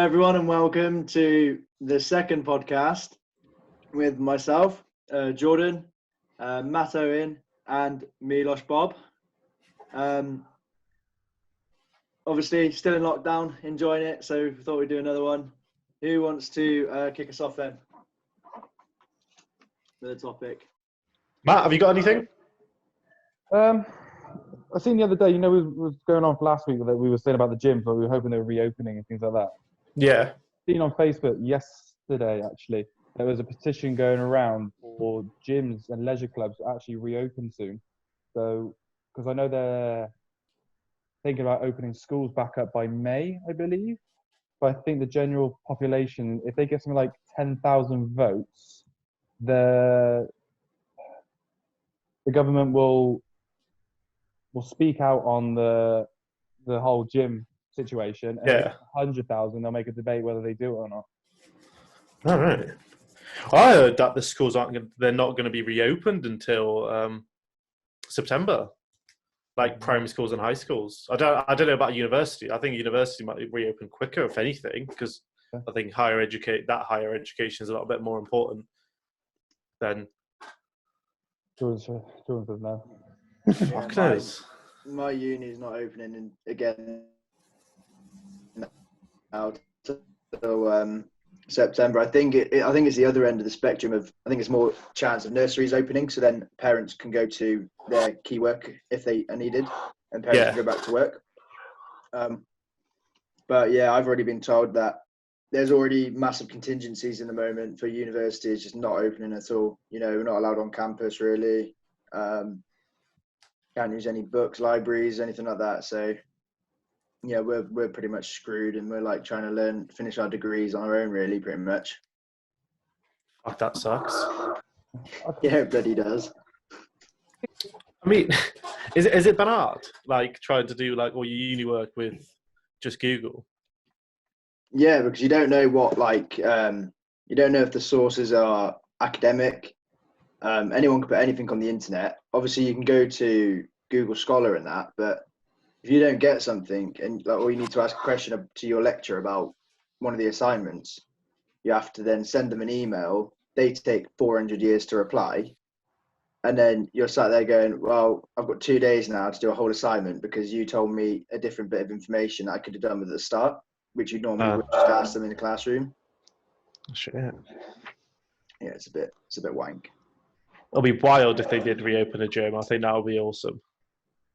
everyone, and welcome to the second podcast with myself, Jordan, Matt Owen, and Milosh Bob. Obviously, still in lockdown, enjoying it, so we thought we'd do another one. Who wants to kick us off then? The topic. Matt, have you got anything? I seen the other day, we was going on last week that we were saying about the gyms, but we were hoping they were reopening and things like that. Yeah. Seen on Facebook yesterday, actually, there was a petition going around for gyms and leisure clubs to actually reopen soon. So, because I know they're thinking about opening schools back up by May, I believe. But I think the general population, if they get something like 10,000 votes, the government will speak out on the whole gym situation. And Yeah. 100,000, they'll make a debate whether they do it or not. All right. I heard that the schools they're not going to be reopened until September, like primary schools and high schools. I don't know about university. I think university might reopen quicker, if anything, because I think higher education is a little bit more important than. Jordan says no. Fuck knows. My uni is not opening again now till September. I think it's the other end of the spectrum of. I think it's more chance of nurseries opening, so then parents can go to their key work if they are needed, and parents can go back to work. But yeah, I've already been told that there's already massive contingencies in the moment for universities just not opening at all. We're not allowed on campus really. Can't use any books, libraries, anything like that. So yeah, we're pretty much screwed, and we're like trying to finish our degrees on our own, really, pretty much. Fuck, that sucks. Yeah, it bloody does. I mean, is it been hard, like trying to do like all your uni work with just Google? Yeah, because you don't know what you don't know if the sources are academic. Anyone can put anything on the internet. Obviously, you can go to Google Scholar and that, but if you don't get something and or you need to ask a question to your lecturer about one of the assignments, you have to then send them an email. They take 400 years to reply. And then you're sat there going, well, I've got 2 days now to do a whole assignment because you told me a different bit of information that I could have done at the start, which you normally would just ask them in the classroom. Shit. Yeah, it's a bit wank. It'll be wild if they did reopen a gym. I think that would be awesome.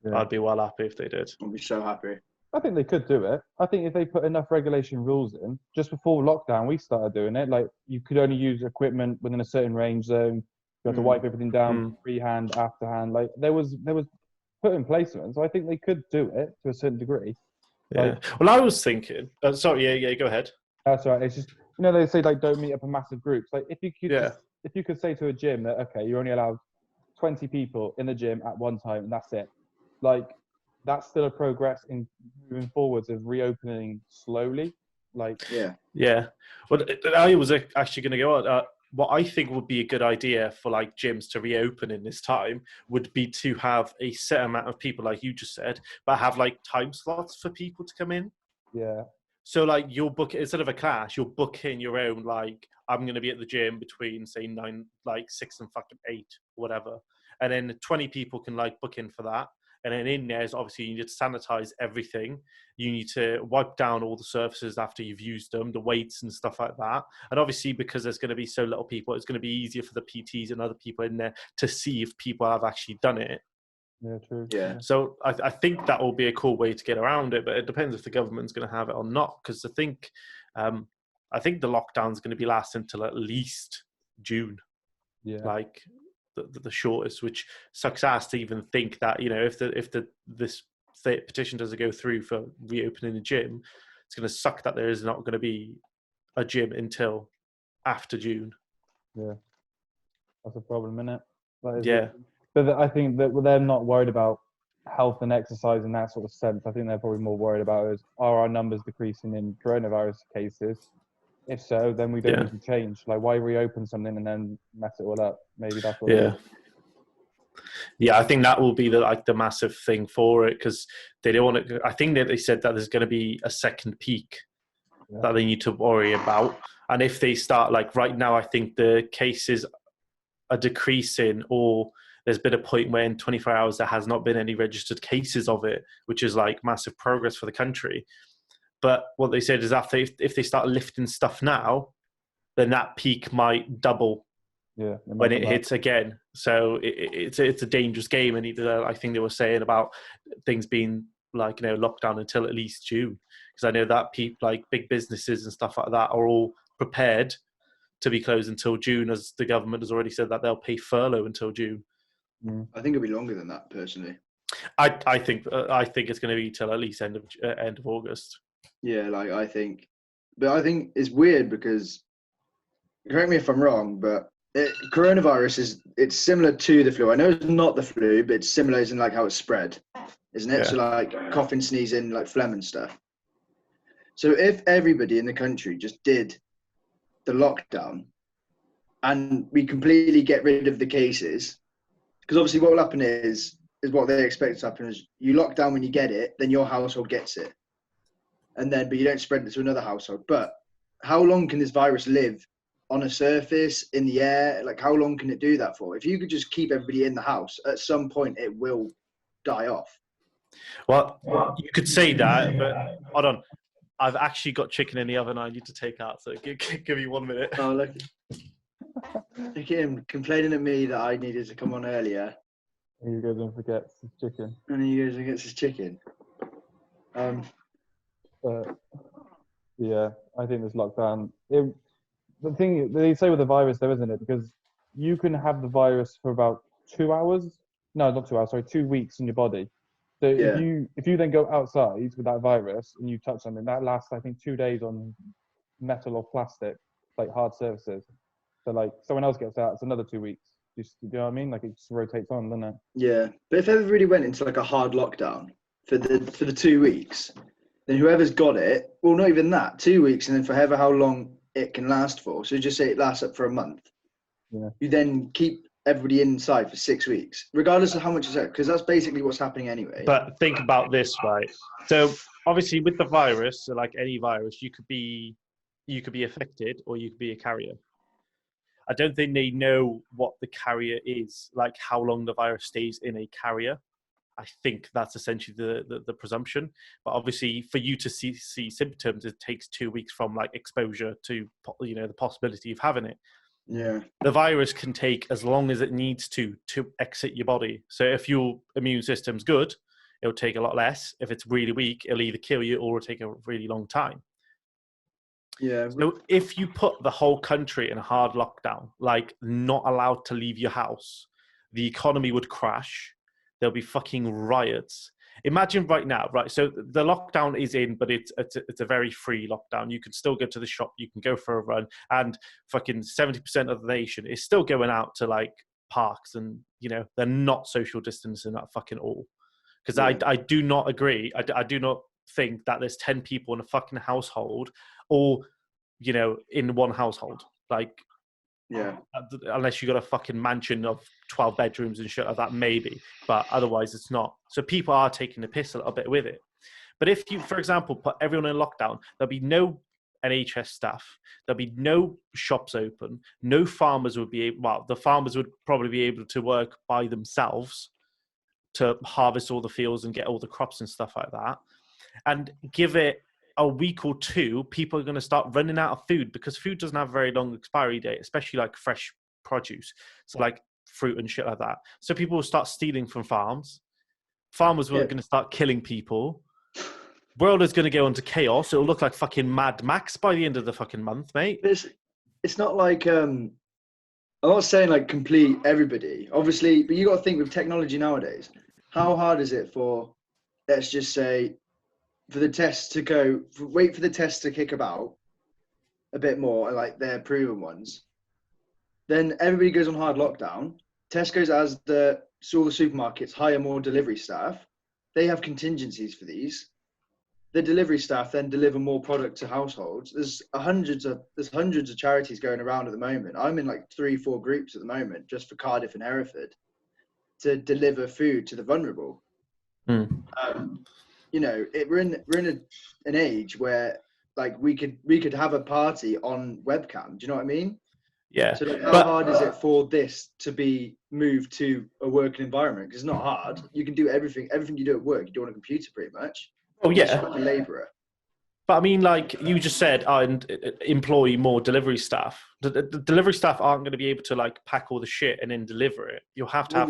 Yeah. I'd be well happy if they did. I'd be so happy. I think they could do it. I think if they put enough regulation rules in, just before lockdown, we started doing it. Like, you could only use equipment within a certain range zone. You had to wipe everything down, freehand, afterhand. Like, there was put in place. So I think they could do it to a certain degree. Yeah. Well, I was thinking. Sorry. Yeah. Go ahead. That's right. It's just they say like don't meet up in massive groups. Like if you could say to a gym that okay, you're only allowed 20 people in the gym at one time, and that's it. Like, that's still a progress in moving forwards of reopening slowly. Like, yeah. Well, I was actually going to go on. What I think would be a good idea for like gyms to reopen in this time would be to have a set amount of people, like you just said, but have like time slots for people to come in. Yeah. So like you'll book instead of a class, you'll book in your own. Like, I'm going to be at the gym between say 6 and fucking 8, whatever, and then 20 people can like book in for that. And then in there is obviously you need to sanitize everything. You need to wipe down all the surfaces after you've used them, the weights and stuff like that. And obviously because there's going to be so little people, it's going to be easier for the PTs and other people in there to see if people have actually done it. Yeah, true. Yeah. So I think that will be a cool way to get around it, but it depends if the government's going to have it or not. Because I think the lockdown's going to be lasting until at least June. Yeah. Like the shortest, which sucks ass to even think that if this petition doesn't go through for reopening the gym, it's going to suck that there is not going to be a gym until after June. Yeah, that's a problem, isn't it? Yeah. But I think that they're not worried about health and exercise in that sort of sense. I think they're probably more worried about are our numbers decreasing in coronavirus cases? If so, then we don't need to change. Like, why reopen something and then mess it all up? Maybe that's what. Yeah. Yeah, I think that will be the massive thing for it because they don't want to. I think that they said that there's going to be a second peak that they need to worry about. And if they start, like right now, I think the cases are decreasing, or there's been a point where in 24 hours there has not been any registered cases of it, which is like massive progress for the country. But what they said is after, if they start lifting stuff now, then that peak might double when it hits again. So it's a dangerous game. And I think they were saying about things being like, lockdown until at least June, because I know that people like big businesses and stuff like that are all prepared to be closed until June, as the government has already said that they'll pay furlough until June. I think it'll be longer than that, personally. I think it's going to be till at least end of August. Yeah, I think it's weird because, correct me if I'm wrong, but coronavirus it's similar to the flu. I know it's not the flu, but it's similar in like how it's spread, isn't it? Yeah. So like coughing, sneezing, like phlegm and stuff. So if everybody in the country just did the lockdown and we completely get rid of the cases, because obviously what will happen is what they expect to happen is you lock down when you get it, then your household gets it. But you don't spread it to another household. But how long can this virus live on a surface, in the air? Like, how long can it do that for? If you could just keep everybody in the house, at some point it will die off. Well, you could say that, but hold on. I've actually got chicken in the oven I need to take out, so give me 1 minute. Oh, look at him complaining at me that I needed to come on earlier. And he goes and forgets his chicken. And he goes and gets his chicken. Yeah, I think this lockdown. The thing they say with the virus, though, isn't it? Because you can have the virus for about 2 hours. No, not 2 hours. Sorry, 2 weeks in your body. So if you then go outside with that virus and you touch something, that lasts, I think, 2 days on metal or plastic, like hard surfaces. So like someone else gets that, it's another 2 weeks. Do you know what I mean? Like it just rotates on, doesn't it? Yeah, but if everybody went into like a hard lockdown for the 2 weeks, then whoever's got it, well, not even that, 2 weeks, and then for however how long it can last for. So just say it lasts up for a month. Yeah. You then keep everybody inside for 6 weeks, regardless of how much it's out, because that's basically what's happening anyway. But think about this, right? So obviously with the virus, so like any virus, you could be affected or you could be a carrier. I don't think they know what the carrier is, like how long the virus stays in a carrier. I think that's essentially the presumption. But obviously, for you to see symptoms, it takes 2 weeks from like exposure to the possibility of having it. Yeah. The virus can take as long as it needs to exit your body. So if your immune system's good, it'll take a lot less. If it's really weak, it'll either kill you or it'll take a really long time. Yeah. So if you put the whole country in a hard lockdown, like not allowed to leave your house, the economy would crash. There'll be fucking riots. Imagine right now, right? So the lockdown is in, but it's a very free lockdown. You can still go to the shop, you can go for a run, and fucking 70% of the nation is still going out to like parks, and they're not social distancing at fucking all. Because I do not agree. I do not think that there's 10 people in a fucking household, or in one household, like. Yeah. Unless you got a fucking mansion of 12 bedrooms and shit like that, maybe. But otherwise, it's not. So people are taking the piss a little bit with it. But if you, for example, put everyone in lockdown, there'll be no NHS staff. There'll be no shops open. No farmers would be able, well, the farmers would probably be able to work by themselves to harvest all the fields and get all the crops and stuff like that. And give it a week or two, people are going to start running out of food, because food doesn't have a very long expiry date, especially like fresh produce. So like fruit and shit like that. So people will start stealing from farms. Farmers were going to start killing people. World is going to go into chaos. It'll look like fucking Mad Max by the end of the fucking month, mate. It's not like, I'm not saying like complete everybody, obviously, but you got to think with technology nowadays, how hard is it for, let's just say, for the tests to go, wait for the tests to kick about a bit more, like they're proven ones. Then everybody goes on hard lockdown. Tesco's, as all the supermarkets hire more delivery staff, they have contingencies for these. The delivery staff then deliver more product to households. There's hundreds of charities going around at the moment. I'm in like 3-4 groups at the moment, just for Cardiff and Hereford, to deliver food to the vulnerable. We're in an age where like we could have a party on webcam. Do you know what I mean? Yeah. So like, how hard is it for this to be moved to a working environment? Because it's not hard. You can do everything you do at work, you do on a computer pretty much. Oh You're just yeah. like a labourer. But I mean, like you just said, and employ more delivery staff. The delivery staff aren't going to be able to like pack all the shit and then deliver it. You'll have to have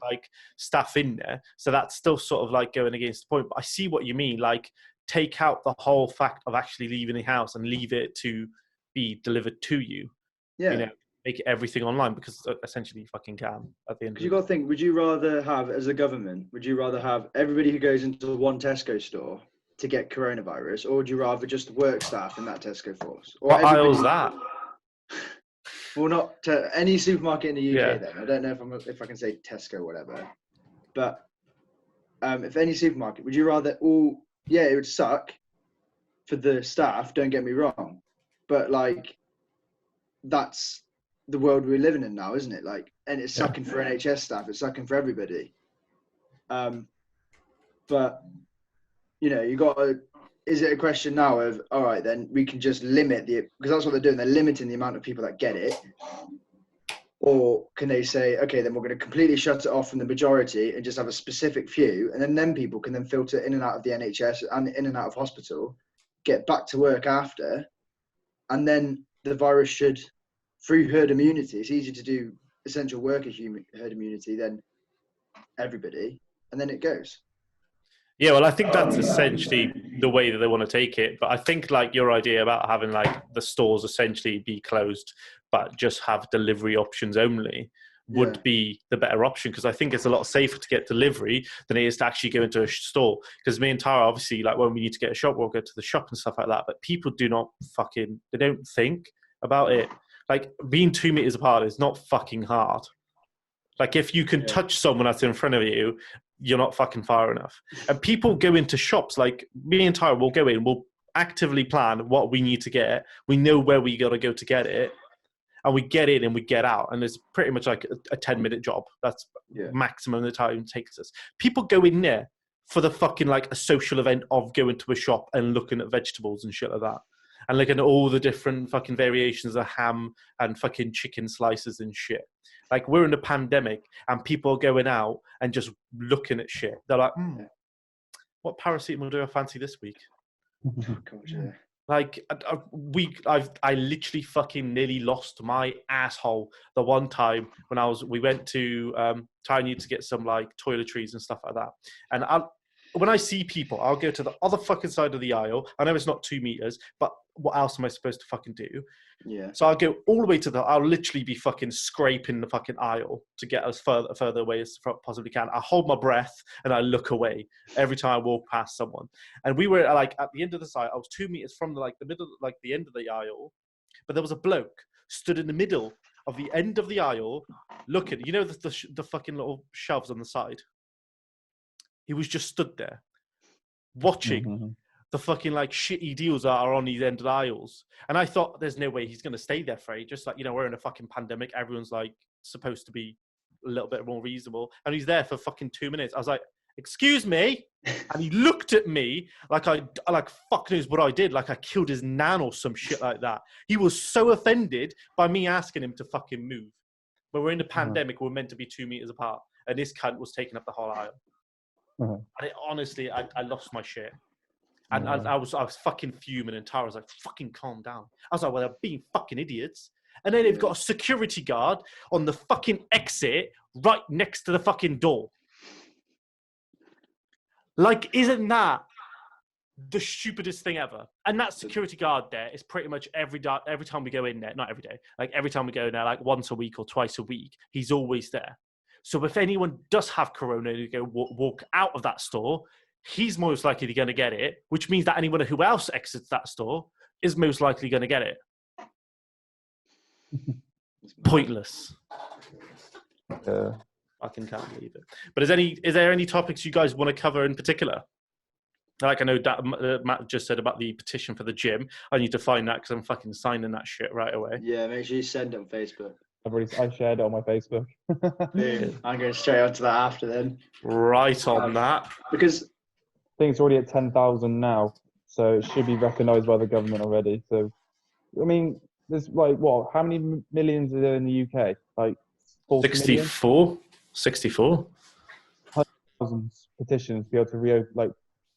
like staff in there. So that's still sort of like going against the point. But I see what you mean. Like take out the whole fact of actually leaving the house and leave it to be delivered to you. Yeah. You know, make everything online because essentially you fucking can at the end. Because you got to think, would you rather have, as a government, would you rather have everybody who goes into one Tesco store to get coronavirus, or would you rather just work staff in that Tesco force? Or what aisle's that? Well, not to any supermarket in the UK. Yeah. Then I don't know if I can say Tesco or whatever, but if any supermarket, would you rather all? Yeah, it would suck for the staff. Don't get me wrong, but like that's the world we're living in now, isn't it? Like, and it's sucking for NHS staff. It's sucking for everybody. But you know, you got to. Is it a question now of, all right, then we can just limit because that's what they're doing. They're limiting the amount of people that get it. Or can they say, okay, then we're going to completely shut it off from the majority and just have a specific few, and then people can then filter in and out of the NHS and in and out of hospital, get back to work after, and then the virus should, through herd immunity, it's easier to do essential worker herd immunity than everybody, and then it goes. Yeah, well, I think that's essentially the way that they want to take it. But I think like your idea about having like the stores essentially be closed, but just have delivery options only would be the better option. Because I think it's a lot safer to get delivery than it is to actually go into a store. Because me and Tara, obviously, like when we need to get a shop, we'll go to the shop and stuff like that. But people do not they don't think about it. Like being 2 meters apart is not fucking hard. Like if you can touch someone that's in front of you, you're not fucking far enough. And people go into shops, like me and Tyra will go in, we'll actively plan what we need to get. We know where we got to go to get it. And we get in and we get out. And it's pretty much like a 10-minute job. That's maximum the time it takes us. People go in there for the fucking like a social event of going to a shop and looking at vegetables and shit like that. And looking at all the different fucking variations of ham and fucking chicken slices and shit. Like, we're in a pandemic and people are going out and just looking at shit. They're like, what paracetamol do I fancy this week? Oh, God, yeah. Like, I literally fucking nearly lost my asshole the one time when we went to Tiny to get some, like, toiletries and stuff like that. And when I see people, I'll go to the other fucking side of the aisle. I know it's not 2 meters, but what else am I supposed to fucking do? Yeah. So I'll go all the way I'll literally be fucking scraping the fucking aisle to get as further away as possibly can. I hold my breath and I look away every time I walk past someone. And we were like at the end of the side. I was 2 meters from the middle, like the end of the aisle, but there was a bloke stood in the middle of the end of the aisle, looking. You know the fucking little shelves on the side. He was just stood there, watching the fucking like shitty deals that are on these end of the aisles. And I thought, there's no way he's going to stay there for just like, you know, we're in a fucking pandemic. Everyone's like supposed to be a little bit more reasonable. And he's there for fucking 2 minutes. I was like, excuse me. And he looked at me like fuck knows what I did. Like I killed his nan or some shit like that. He was so offended by me asking him to fucking move. But we're in a pandemic. We're meant to be 2 meters apart. And this cunt was taking up the whole aisle. And honestly, I lost my shit. And I was fucking fuming, and Tara was like, fucking calm down. I was like, well, they're being fucking idiots. And then they've got a security guard on the fucking exit right next to the fucking door. Like, isn't that the stupidest thing ever? And that security guard there is pretty much every time we go in there, not every day, like every time we go in there, like once a week or twice a week, he's always there. So if anyone does have corona and go walk out of that store, he's most likely going to get it, which means that anyone who else exits that store is most likely going to get it. Pointless. Fucking can't believe it. But is there any topics you guys want to cover in particular? Like I know Matt just said about the petition for the gym. I need to find that because I'm fucking signing that shit right away. Yeah, make sure you send it on Facebook. I shared it on my Facebook. Dude, I'm going straight onto that after then. Right on that. Because I think it's already at 10,000 now. so it should be recognised by the government already. So, I mean, there's like what? How many millions are there in the UK? Like 40 million? 64? 64? Thousands petitions to be able to reopen, like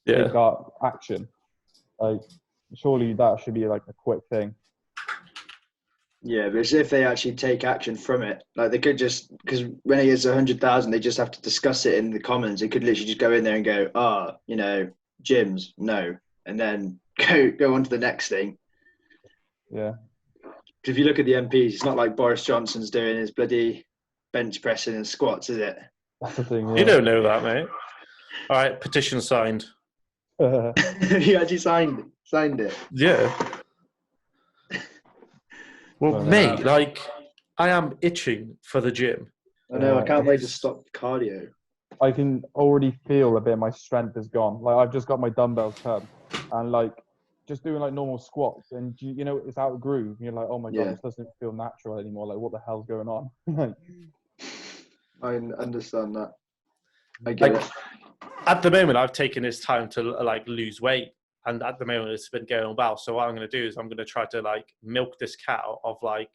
Yeah. take our action. Like, surely that should be like a quick thing. Yeah, but it's if they actually take action from it. Like they could just, because when it gets 100,000, they just have to discuss it in the Commons. They could literally just go in there and go, gyms, no, and then go on to the next thing. Yeah. If you look at the MPs, it's not like Boris Johnson's doing his bloody bench pressing and squats, is it? That's the thing. Yeah. You don't know that, mate. All right, petition signed. You actually signed it. Yeah. Well, mate, like, I am itching for the gym. I know, I can't wait to stop cardio. I can already feel a bit of my strength is gone. Like, I've just got my dumbbells come, and like, just doing like normal squats, and you know, it's out of groove. And you're like, oh my God, this doesn't feel natural anymore. Like, what the hell's going on? I understand that. I get it. At the moment, I've taken this time to like lose weight, and at the moment, it's been going well. So what I'm going to do is I'm going to try to like milk this cow of like,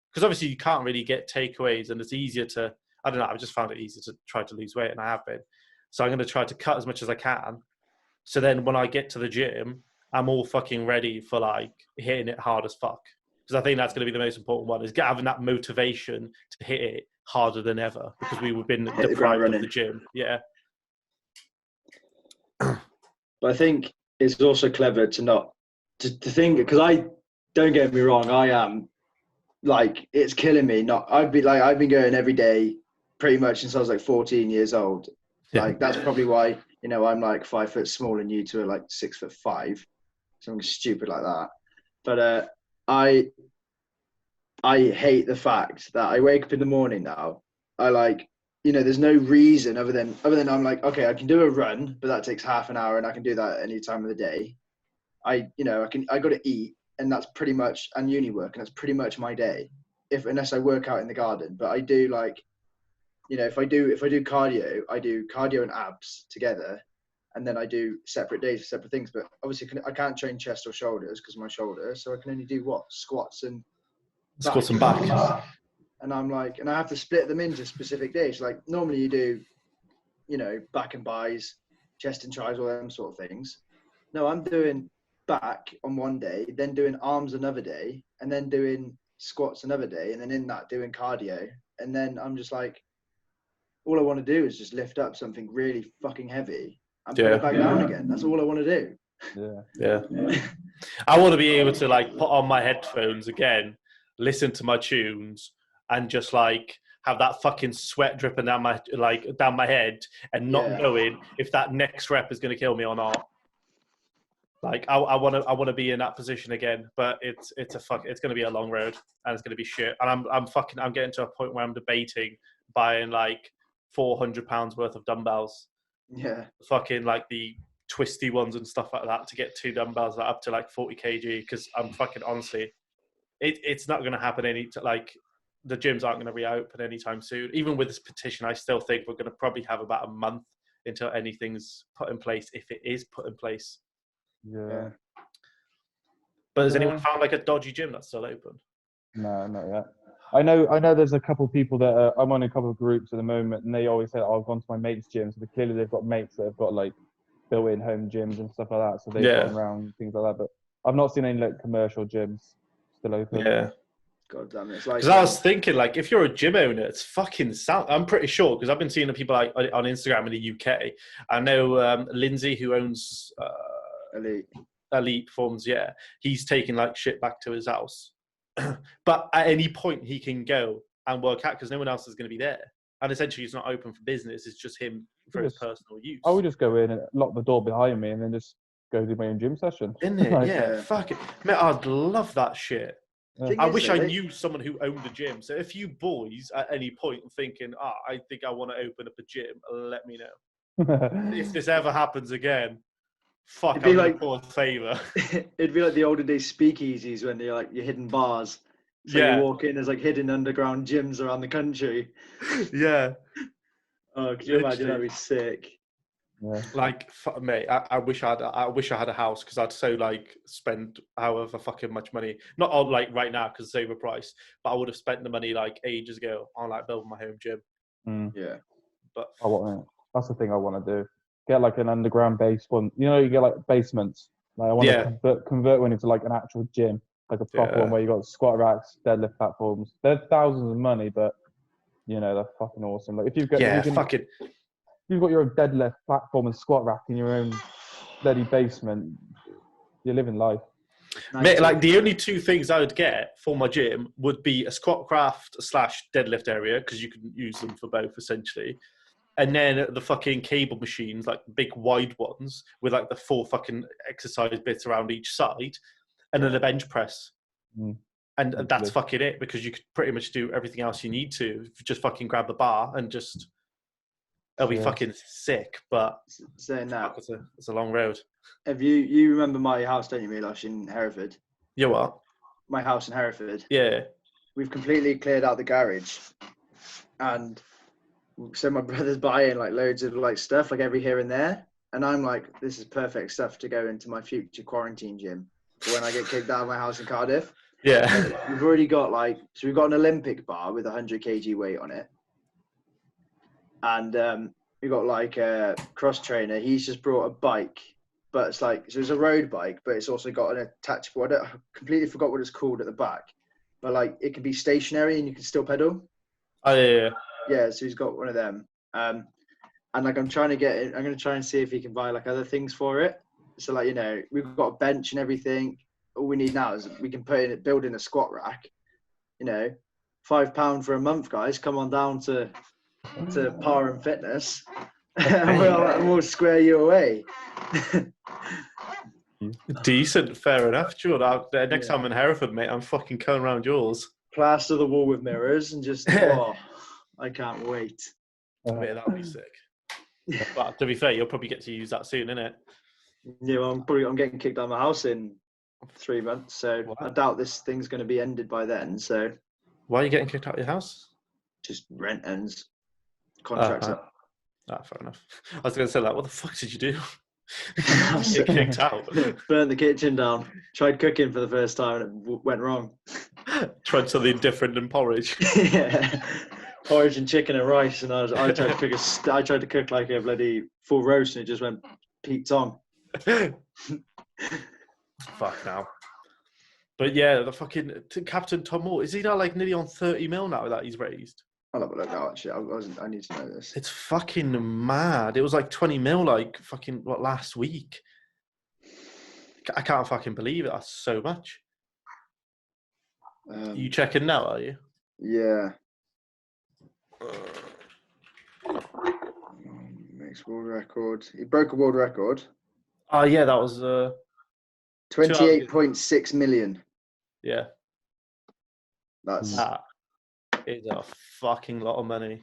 because obviously you can't really get takeaways, and it's easier to. I don't know. I've just found it easier to try to lose weight, and I have been. So I'm going to try to cut as much as I can. So then when I get to the gym, I'm all fucking ready for like hitting it hard as fuck. Because I think that's going to be the most important one, is having that motivation to hit it harder than ever, because we've been deprived of the gym. Yeah. But I think it's also clever to not to think, because don't get me wrong, I am like, it's killing me. I've been going every day pretty much since I was like 14 years old. Like that's probably why, I'm like 5 foot smaller than you two are like 6'5", something stupid like that. But I hate the fact that I wake up in the morning now. I like, there's no reason other than I'm like, okay, I can do a run, but that takes half an hour, and I can do that at any time of the day. I got to eat, and that's pretty much, and uni work, and that's pretty much my day, unless I work out in the garden. But I do like, if I do cardio, I do cardio and abs together, and then I do separate days for separate things. But obviously I can't train chest or shoulders because of my shoulder, so I can only do squats and back. And I'm like, and I have to split them into specific days. Like normally you do, back and buys, chest and tries, all them sort of things. No, I'm doing back on one day, then doing arms another day, and then doing squats another day, and then in that doing cardio. And then I'm just like, all I want to do is just lift up something really fucking heavy and put it back down again. That's all I want to do. Yeah. I want to be able to like put on my headphones again, listen to my tunes, and just like have that fucking sweat dripping down my head, and not knowing if that next rep is going to kill me or not. Like I want to be in that position again, but it's going to be a long road, and it's going to be shit. And I'm getting to a point where I'm debating buying like £400 worth of dumbbells. Yeah. Fucking like the twisty ones and stuff like that to get 2 dumbbells up to like 40 kg, because I'm fucking honestly, it's not going to happen the gyms aren't going to reopen anytime soon. Even with this petition, I still think we're going to probably have about a month until anything's put in place, if it is put in place. Yeah. But has anyone found like a dodgy gym that's still open? No, not yet. I know there's a couple of people that I'm on a couple of groups at the moment, and they always say, oh, I've gone to my mate's gym. So clearly they've got mates that have got like built-in home gyms and stuff like that. So they've gone around things like that. But I've not seen any like commercial gyms still open. Yeah. God damn it. It's like, because I was thinking, like, if you're a gym owner, it's fucking sound. I'm pretty sure, because I've been seeing the people like on Instagram in the UK. I know Lindsay, who owns Elite Performance, he's taking like shit back to his house. But at any point he can go and work out, because no one else is going to be there. And essentially it's not open for business. It's just him for his personal use. I would just go in and lock the door behind me and then just go do my own gym session. Isn't it? Fuck it. Man, I'd love that shit. I wish I knew someone who owned a gym. So if you boys at any point are thinking, I think I want to open up a gym, let me know. If this ever happens again, fuck, I'm like, for a favour. It'd be like the olden days speakeasies when they're like your hidden bars. So you walk in, there's like hidden underground gyms around the country. Yeah. Oh, could you imagine? That'd be sick. Yeah. Like, mate, I wish I had a house because I'd so like spend however fucking much money. Not on like right now because it's overpriced, but I would have spent the money like ages ago on like building my home gym. Yeah. But That's the thing I want to do. Get like an underground base one. You know, you get like basements. Like I want to convert one into like an actual gym, like a proper one where you got squat racks, deadlift platforms. They're thousands of money, but you know they're fucking awesome. Like if you've got you've got your own deadlift platform and squat rack in your own bloody basement, you're living life. Mate, like the only two things I would get for my gym would be a squat craft / deadlift area because you can use them for both essentially. And then the fucking cable machines, like big wide ones with like the 4 fucking exercise bits around each side, and then the bench press. And that's fucking it because you could pretty much do everything else you need to. Just fucking grab the bar and just, it'll be fucking sick. But saying that, it's a long road. Have you remember my house, don't you, Milosh, in Hereford? You what? My house in Hereford. Yeah. We've completely cleared out the garage, and so my brother's buying like loads of like stuff like every here and there, and I'm like, this is perfect stuff to go into my future quarantine gym for when I get kicked out of my house in Cardiff. Yeah. We've already got we've got an Olympic bar with 100 kg weight on it, and we've got like a cross trainer. He's just brought a bike, but it's like, so it's a road bike, but it's also got an attachable, I completely forgot what it's called at the back, but like it can be stationary and you can still pedal. Oh yeah. Yeah, so he's got one of them. And like I'm going to try and see if he can buy like other things for it. So like, you know, we've got a bench and everything. All we need now is we can build in a squat rack. You know, £5 for a month, guys. Come on down to Mattowenfitness, and we'll square you away. Decent, fair enough. Sure. Next time I'm in Hereford, mate, I'm fucking coming around yours. Plaster the wall with mirrors and just I can't wait. Mate, that'll be sick. But to be fair, you'll probably get to use that soon, innit? Yeah, well, I'm getting kicked out of my house in 3 months, so I doubt this thing's going to be ended by then. So why are you getting kicked out of your house? Just rent ends, contracts up. Fair enough. I was going to say, like, what the fuck did you do? Get kicked out. Burnt the kitchen down. Tried cooking for the first time and it went wrong. Tried something different than porridge. Yeah, porridge and chicken and rice, and I tried to cook like a bloody full roast, and it just went Pete Tong. Fuck now. But yeah, the fucking Captain Tom Moore, is he now like nearly on 30 mil now that he's raised? I'll have a look now, actually. I need to know this. It's fucking mad. It was like 20 mil like fucking last week. I can't fucking believe it. That's so much. You checking now, are you? Yeah. Makes world record. He broke a world record. Oh yeah, that was 28.6 million. Yeah. That is a fucking lot of money.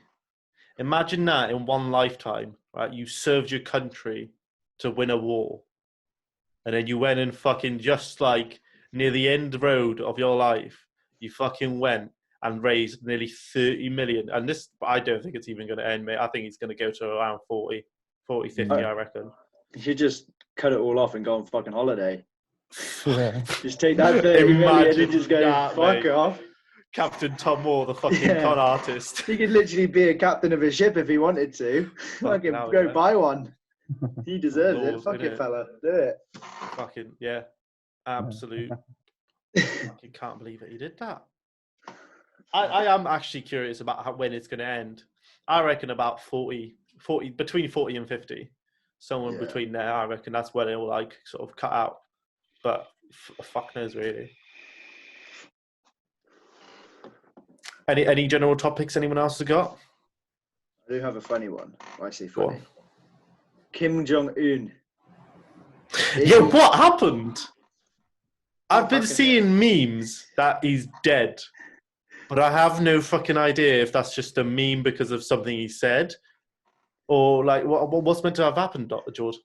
Imagine that in one lifetime, right? You served your country to win a war. And then you went and fucking just like near the end road of your life, you fucking went and raised nearly 30 million. And this, I don't think it's even going to end, mate. I think it's going to go to around 40, 50, I reckon. You should just cut it all off and go on fucking holiday. Yeah. Just take that 30 million and just go, fuck off. Captain Tom Moore, the fucking con artist. He could literally be a captain of a ship if he wanted to. Fucking go buy one. He deserves it. Fuck it, fella. Do it. Fucking, yeah. Absolute. Fucking can't believe it. He did that. I am actually curious about when it's going to end. I reckon about 40, between 40 and 50. Somewhere between there, I reckon that's where they'll like sort of cut out. But fuck knows, really. Any general topics anyone else has got? I do have a funny one. I say funny. Kim Jong-un. Yeah, what happened? I've been seeing memes that he's dead, but I have no fucking idea if that's just a meme because of something he said, or like what's meant to have happened, George?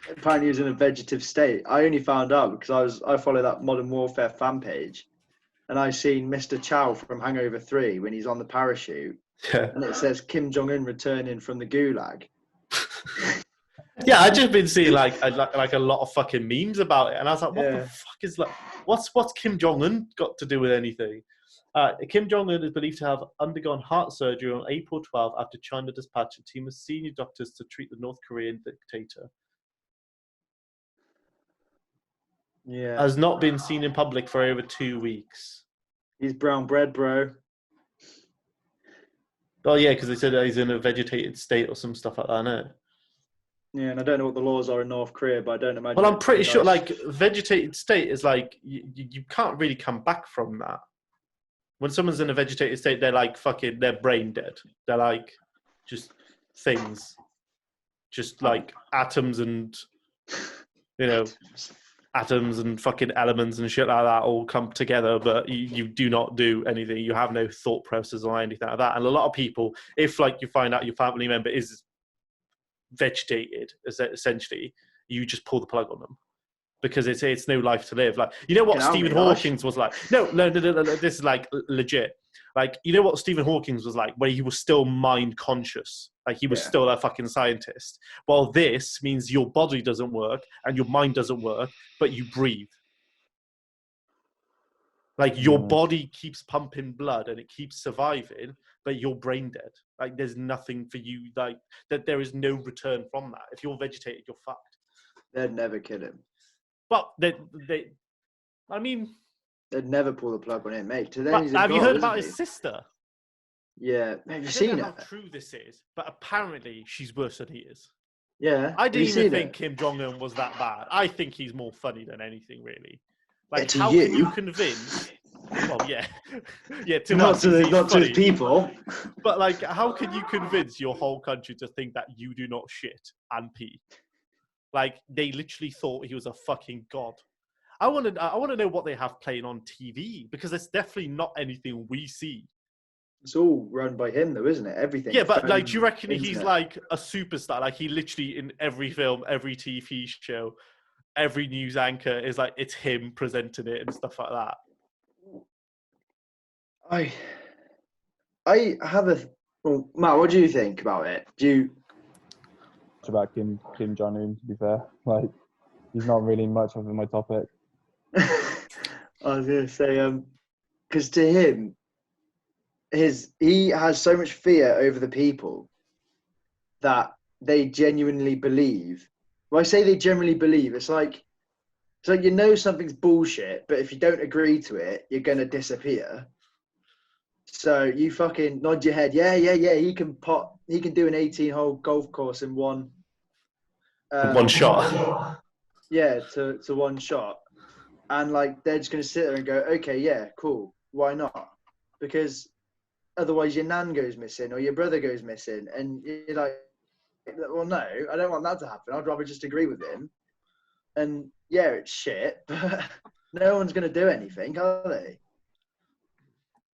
Apparently he was in a vegetative state. I only found out because I follow that Modern Warfare fan page, and I seen Mr. Chow from Hangover 3 when he's on the parachute Yeah. and it says Kim Jong-un returning from the gulag. Yeah, I've just been seeing like a lot of fucking memes about it, and I was like, what the Yeah. fuck is like? What's Kim Jong Un got to do with anything? Kim Jong Un is believed to have undergone heart surgery on April 12th after China dispatched a team of senior doctors to treat the North Korean dictator. Yeah. Has not been seen in public for over 2 weeks. He's brown bread, bro. Oh yeah, because they said that he's in a vegetated state or some stuff like that, innit? Yeah, and I don't know what the laws are in North Korea, but I don't imagine. Well, I'm it'd pretty be sure nice. like vegetated state is like you can't really come back from that. When someone's in a vegetated state, they're like fucking, they're brain dead. They're like just things, just like atoms and, you know, atoms and fucking elements and shit like that all come together, but you do not do anything. You have no thought process or anything like that. And a lot of people, if like you find out your family member is vegetated, essentially, you just pull the plug on them. Because it's no life to live. Like, you know what Stephen Hawking was like? No, this is like legit. Like, you know what Stephen Hawking was like, where he was still mind conscious. Like, he was still a fucking scientist. Well, this means your body doesn't work and your mind doesn't work, but you breathe. Like, your body keeps pumping blood and it keeps surviving, but you're brain dead. Like, there's nothing for you, like, that there is no return from that. If you're vegetated, you're fucked. They'd never kill him. But I mean, they'd never pull the plug on him, mate. To them, but he's a have you god, heard about isn't his sister? Yeah, have you I don't seen know how it? true this is, but apparently she's worse than he is. Yeah, I have you didn't even seen think it? Kim Jong Un was that bad. I think he's more funny than anything, really. Like, to how you? can you convince? Well, yeah, yeah, to Not us, to he's not to his funny. people. But like, how can you convince your whole country to think that you do not shit and pee? Like, they literally thought he was a fucking god. I want to know what they have playing on TV, because it's definitely not anything we see. It's all run by him, though, isn't it? Everything. Yeah, but phone, like, do you reckon internet. he's like a superstar? Like, he literally in every film, every TV show, every news anchor is like, it's him presenting it and stuff like that. I have a. Well, Matt, what do you think about it? Do you? About Kim Jong Un, to be fair, like he's not really much of my topic. I was gonna say, because to him, he has so much fear over the people that they genuinely believe. Well, I say they genuinely believe. It's like you know something's bullshit, but if you don't agree to it, you're gonna disappear. So you fucking nod your head. Yeah. He can do an 18-hole golf course in one. One shot. Yeah, to one shot. And like they're just gonna sit there and go, okay, yeah, cool. Why not? Because otherwise your nan goes missing or your brother goes missing, and you're like, well, no, I don't want that to happen. I'd rather just agree with him. And yeah, it's shit, but no one's gonna do anything, are they?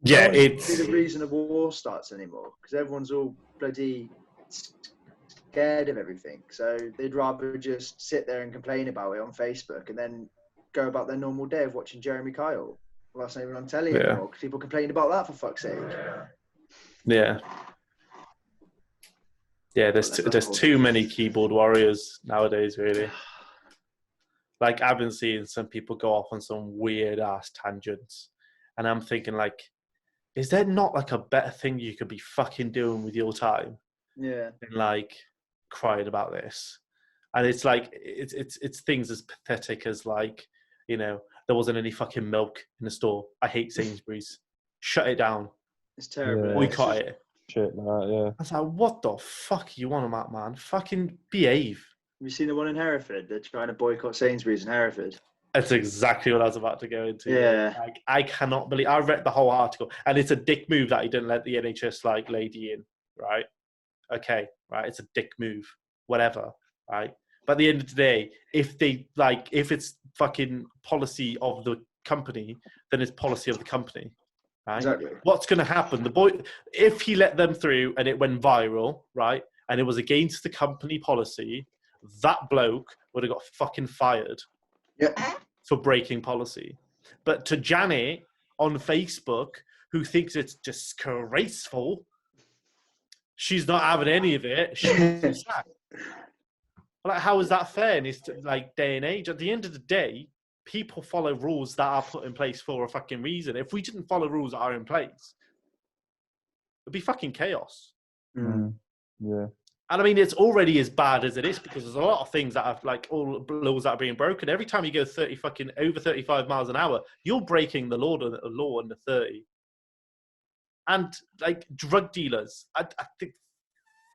Yeah, no it's be the reason a war starts anymore because everyone's all bloody scared of everything. So they'd rather just sit there and complain about it on Facebook and then go about their normal day of watching Jeremy Kyle. Well, that's not even on telly anymore because people complain about that, for fuck's sake. Yeah. Yeah, there's too many keyboard warriors nowadays, really. Like, I've been seeing some people go off on some weird ass tangents, and I'm thinking, like, is there not like a better thing you could be fucking doing with your time? Yeah. Than like crying about this. And it's like it's things as pathetic as like, you know, there wasn't any fucking milk in the store. I hate Sainsbury's. Shut it down. It's terrible. Yeah. Boycott it. Shit like that, yeah. I was like, what the fuck are you on about, man? Fucking behave. Have you seen the one in Hereford? They're trying to boycott Sainsbury's in Hereford. That's exactly what I was about to go into. Yeah. Like, I cannot believe, I read the whole article, and it's a dick move that he didn't let the NHS like lady in, right? Okay, right, it's a dick move, whatever, right? But at the end of the day, if it's fucking policy of the company, then it's policy of the company, right? Exactly. What's going to happen? If he let them through and it went viral, right, and it was against the company policy, that bloke would have got fucking fired. Yeah. For breaking policy. But to Janet on Facebook, who thinks it's disgraceful She's not having any of it. She's sacked. Like, how is that fair in this like day and age? At the end of the day, people follow rules that are put in place for a fucking reason. If we didn't follow rules that are in place, it'd be fucking chaos. Yeah. And I mean, it's already as bad as it is because there's a lot of things that are like all laws that are being broken. Every time you go over 35 miles an hour, you're breaking the law under 30. And like drug dealers, I think,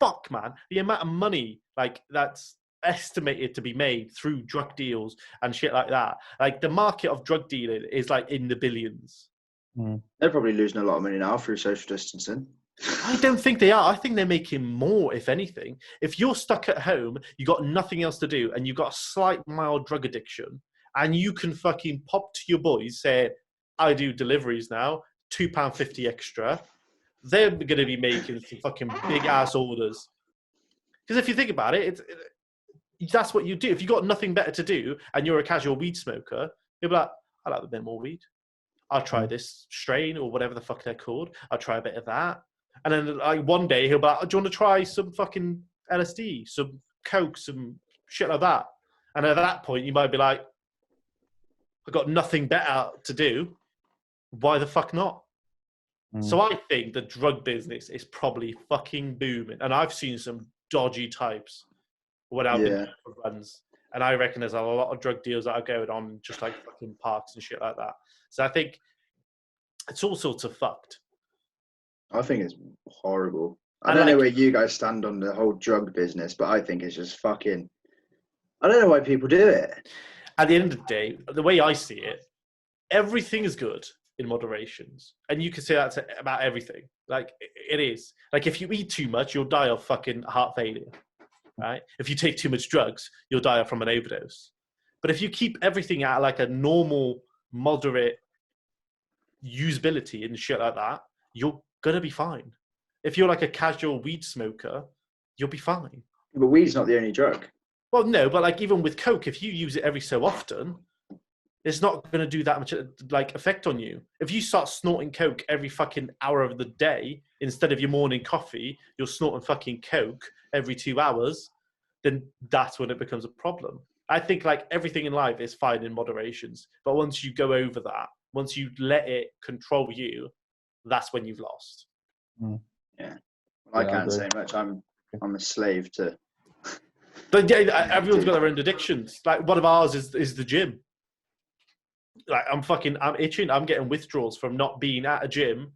fuck, man, the amount of money like that's estimated to be made through drug deals and shit like that. Like the market of drug dealing is like in the billions. They're probably losing a lot of money now through social distancing. I don't think they are. I think they're making more, if anything. If you're stuck at home, you got nothing else to do, and you've got a slight mild drug addiction, and you can fucking pop to your boys, say, I do deliveries now, £2.50 extra, they're going to be making some fucking big-ass orders. Because if you think about it, that's what you do. If you've got nothing better to do, and you're a casual weed smoker, you'll be like, I'll have a bit more weed. I'll try this strain, or whatever the fuck they're called. I'll try a bit of that. And then like one day he'll be like, do you want to try some fucking LSD, some coke, some shit like that? And at that point you might be like, I've got nothing better to do. Why the fuck not? So I think the drug business is probably fucking booming. And I've seen some dodgy types when I've been for runs. And I reckon there's a lot of drug deals that are going on just like fucking parks and shit like that. So I think it's all sorts of fucked. I think it's horrible. I don't know where you guys stand on the whole drug business, but I think it's just fucking... I don't know why people do it. At the end of the day, the way I see it, everything is good in moderations. And you can say that about everything. Like, it is. Like, if you eat too much, you'll die of fucking heart failure, right? If you take too much drugs, you'll die from an overdose. But if you keep everything at, like, a normal, moderate usability and shit like that, you're gonna be fine. If you're like a casual weed smoker, you'll be fine. But weed's not the only drug. Well, no, but like even with coke, if you use it every so often, it's not going to do that much like effect on you. If you start snorting coke every fucking hour of the day instead of your morning coffee, you're snorting fucking coke every 2 hours, then that's when it becomes a problem. I think like everything in life is fine in moderations, but once you go over that, once you let it control you, that's when you've lost. Yeah, I can't say much. I'm a slave to. But yeah, everyone's got their own addictions. Like one of ours is the gym. Like I'm itching. I'm getting withdrawals from not being at a gym,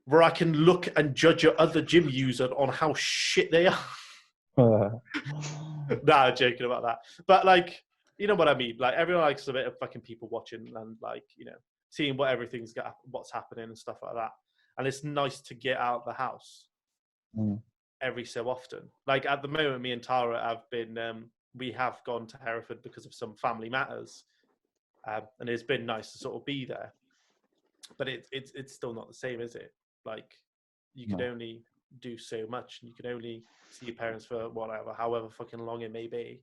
where I can look and judge your other gym user on how shit they are. Nah, I'm joking about that. But like, you know what I mean? Like everyone likes a bit of fucking people watching and like, you know, seeing what's happening and stuff like that. And it's nice to get out of the house every so often. Like at the moment, me and Tara have been, we have gone to Hereford because of some family matters. And it's been nice to sort of be there. But it's still not the same, is it? Like you can only do so much, and you can only see your parents for however fucking long it may be.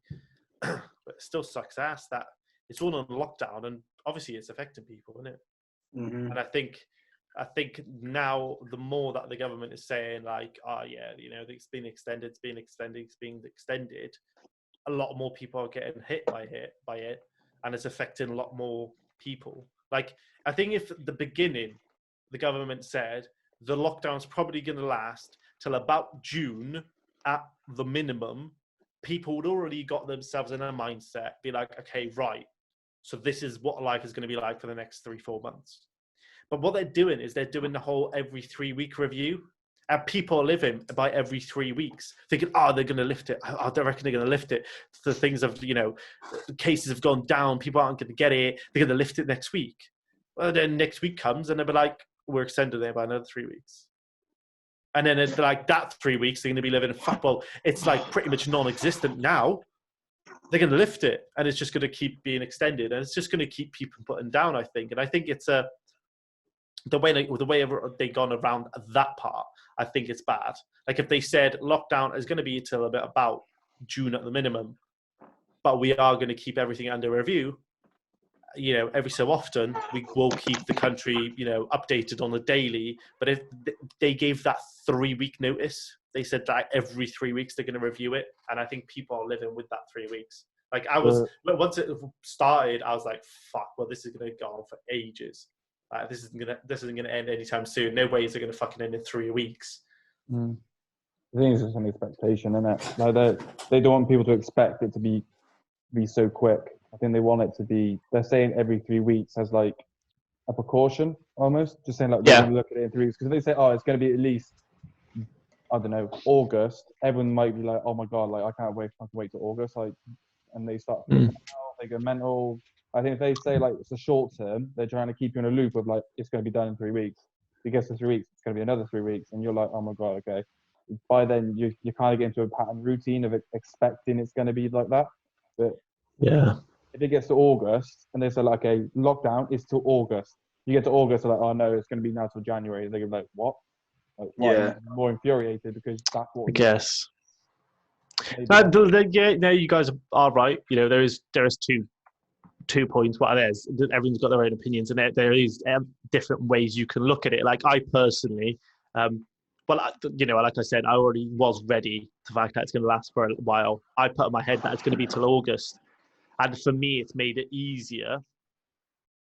But it still sucks ass that it's all on lockdown, and obviously it's affecting people, isn't it? Mm-hmm. And I think now the more that the government is saying like, oh yeah, you know, it's being extended, a lot more people are getting hit by it, and it's affecting a lot more people. Like I think if at the beginning the government said the lockdown's probably going to last till about June at the minimum, people would already got themselves in a mindset, be like, okay, right, so this is what life is going to be like for the next 3-4 months. But what they're doing is they're doing the whole every 3-week review. And people are living by every 3 weeks, thinking, oh, they're going to lift it. I reckon they're going to lift it. The things have, you know, cases have gone down. People aren't going to get it. They're going to lift it next week. Well, then next week comes and they'll be like, we're extended there by another 3 weeks. And then it's like that 3 weeks, they're going to be living in football. It's like pretty much non-existent now. They're going to lift it and it's just going to keep being extended. And it's just going to keep people putting down, I think. And I think it's the way they've gone around that part, I think it's bad. Like if they said lockdown is going to be till about June at the minimum, but we are going to keep everything under review, every so often we will keep the country, updated on a daily. But if they gave that 3-week notice, they said that every 3 weeks they're going to review it. And I think people are living with that 3 weeks. Like once it started, I was like, fuck, well, this is going to go on for ages. This isn't gonna end anytime soon. No way is it going to fucking end in 3 weeks. I think it's just an expectation, isn't it? Like they don't want people to expect it to be so quick. I think they want it to be. They're saying every 3 weeks as like a precaution, almost. Just saying like we're going to look at it in 3 weeks, because if they say, oh, it's going to be at least, I don't know, August, everyone might be like, oh my god, like I can't wait till August, like, and they start freaking out, they go mental. I think if they say like it's a short term, they're trying to keep you in a loop of like it's going to be done in 3 weeks. If it gets to 3 weeks, it's going to be another 3 weeks, and you're like, oh my god, okay. By then you kind of get into a pattern routine of expecting it's going to be like that. But if it gets to August and they say like, okay, lockdown is till August, you get to August, they're like, oh no, it's going to be now till January. They're like, what? Like, why? More infuriated because that's what. I guess. No, you guys are right. There is two points. What there's everyone's got their own opinions, and there is different ways you can look at it. Like I personally, like I said, I already was ready to the fact that it's going to last for a while. I put in my head that it's going to be till August, and for me, it's made it easier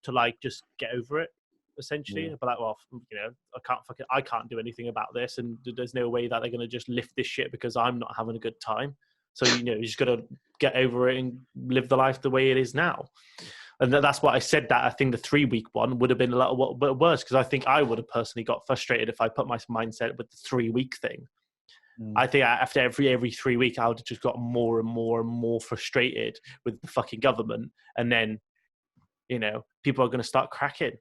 to like just get over it. Essentially, but like, well, I can't do anything about this, and there's no way that they're going to just lift this shit because I'm not having a good time. So you just got to get over it and live the life the way it is now. And that's what I said, that I think the 3 week one would have been a little bit worse, because I think I would have personally got frustrated if I put my mindset with the 3 week thing. I think after every 3 weeks, I would have just got more and more and more frustrated with the fucking government. And then, people are going to start cracking.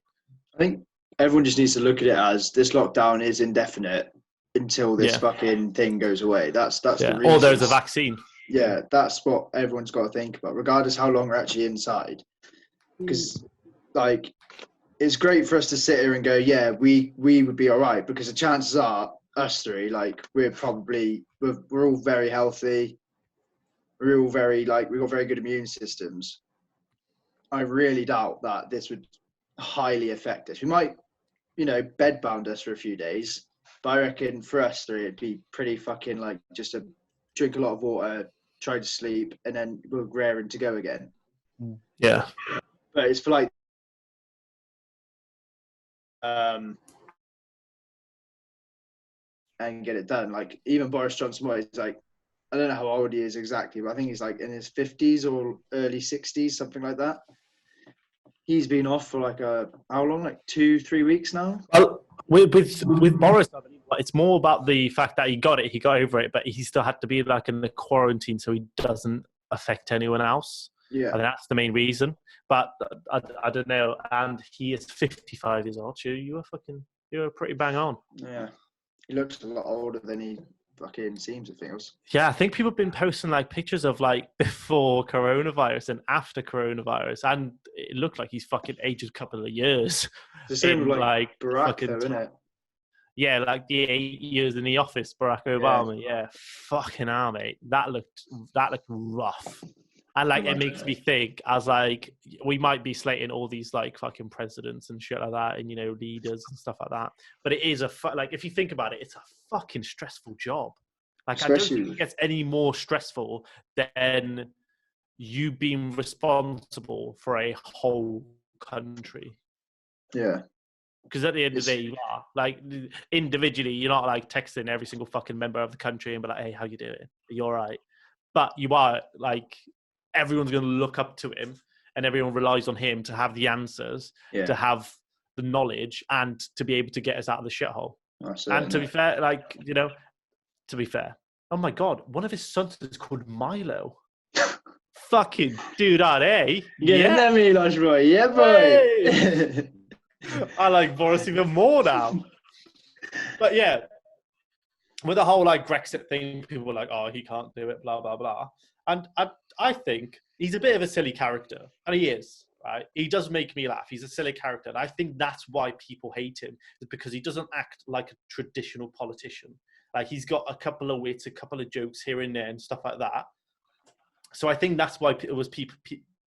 I think everyone just needs to look at it as this lockdown is indefinite until this fucking thing goes away. That's the reason. Or there's a vaccine. Yeah, that's what everyone's got to think about, regardless how long we're actually inside. Because, like, it's great for us to sit here and go, yeah, we would be all right, because the chances are, us three, like, we're all very healthy. We're all we've got very good immune systems. I really doubt that this would highly affect us. We might, bedbound us for a few days, but I reckon for us three, it'd be pretty fucking like just to drink a lot of water, try to sleep, and then we're raring to go again. Yeah. But it's for like, and get it done. Like even Boris Johnson, he's like, I don't know how old he is exactly, but I think he's like in his 50s or early 60s, something like that. He's been off for like how long? Like 2-3 weeks now. Well, with Boris, I believe it's more about the fact that he got over it, but he still had to be like in the quarantine so he doesn't affect anyone else. Yeah, I think that's the main reason. But I don't know. And he is 55 years old. You were pretty bang on. Yeah, he looks a lot older than he fucking seems, it feels. Yeah, I think people have been posting like pictures of like before coronavirus and after coronavirus, and it looked like he's fucking aged a couple of years. The same with like Barack, though, isn't it? Yeah, like the 8 years in the office, Barack Obama. Yeah, fucking hell, mate. That looked rough. And like it makes me think, as like we might be slating all these like fucking presidents and shit like that, and leaders and stuff like that. But it is like if you think about it, it's a fucking stressful job. Like I don't think it gets any more stressful than you being responsible for a whole country. Yeah. Because at the end of the day, you are like individually, you're not like texting every single fucking member of the country and be like, "Hey, how you doing? Are you all right?" But you are like. Everyone's going to look up to him, and everyone relies on him to have the answers, to have the knowledge, and to be able to get us out of the shithole. And to be fair, oh my God, one of his sons is called Milo. Fucking do that, eh? Yeah, me, Lush boy. Yeah, boy. Hey! I like Boris even more now. But yeah, with the whole like Brexit thing, people were like, "Oh, he can't do it," blah blah blah. And I think he's a bit of a silly character, and he is, right? He does make me laugh. He's a silly character, and I think that's why people hate him, is because he doesn't act like a traditional politician. Like he's got a couple of wits, a couple of jokes here and there, and stuff like that. So I think that's why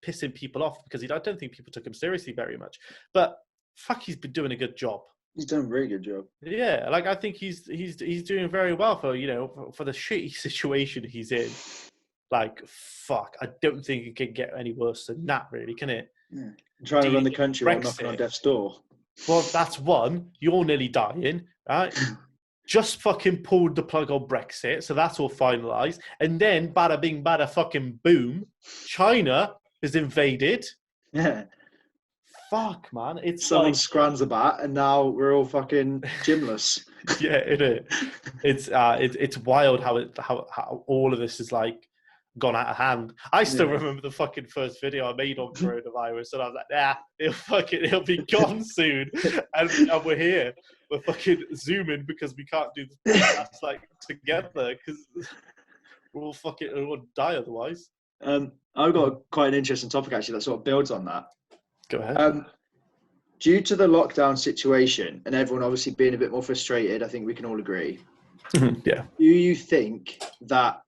pissing people off because I don't think people took him seriously very much. But fuck, he's been doing a good job. He's done a very good job. Yeah, like I think he's doing very well for for the shitty situation he's in. Like fuck, I don't think it can get any worse than that, really, can it? Yeah. I'm trying to run the country while knocking on death's door. Well, that's one. You're nearly dying, right? Just fucking pulled the plug on Brexit, so that's all finalised. And then, bada bing, bada fucking boom, China is invaded. Yeah. Fuck, man. It's someone like... scrans a bat, and now we're all fucking gymless. Yeah, it is. It's wild how all of this is like gone out of hand. I still remember the fucking first video I made on coronavirus, and I was like, nah, it'll be gone soon. And we're here. We're fucking zooming because we can't do the podcast like together because we'll die otherwise. I've got quite an interesting topic actually that sort of builds on that. Go ahead. Due to the lockdown situation and everyone obviously being a bit more frustrated, I think we can all agree. Yeah. Do you think that,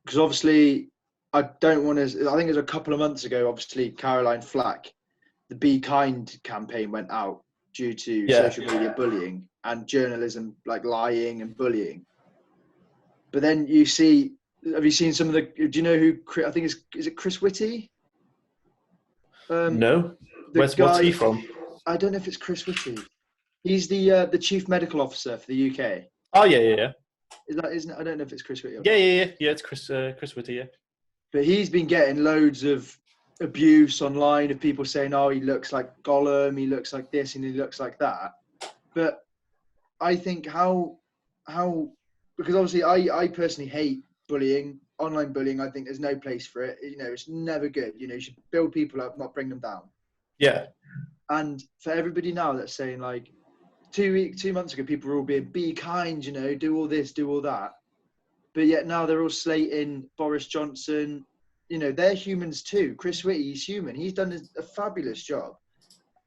because obviously I think it was a couple of months ago, obviously Caroline Flack, the Be Kind campaign went out due to social media bullying and journalism like lying and bullying. But then have you seen some of the, do you know who, I think is it Chris Whitty? No. What's he from? I don't know if it's Chris Whitty. He's the chief medical officer for the UK. Oh yeah. Isn't it? I don't know if it's Chris Whitty. Yeah. It's Chris Whitty. Yeah. But he's been getting loads of abuse online of people saying, "Oh, he looks like Gollum. He looks like this and he looks like that." But I think how because obviously I personally hate bullying, online bullying. I think there's no place for it. It's never good. You should build people up, not bring them down. Yeah. And for everybody now that's saying like 2 months ago, people were all being be kind, do all this, do all that. But yet now they're all slating Boris Johnson. They're humans too. Chris Whitty, he's human. He's done a fabulous job.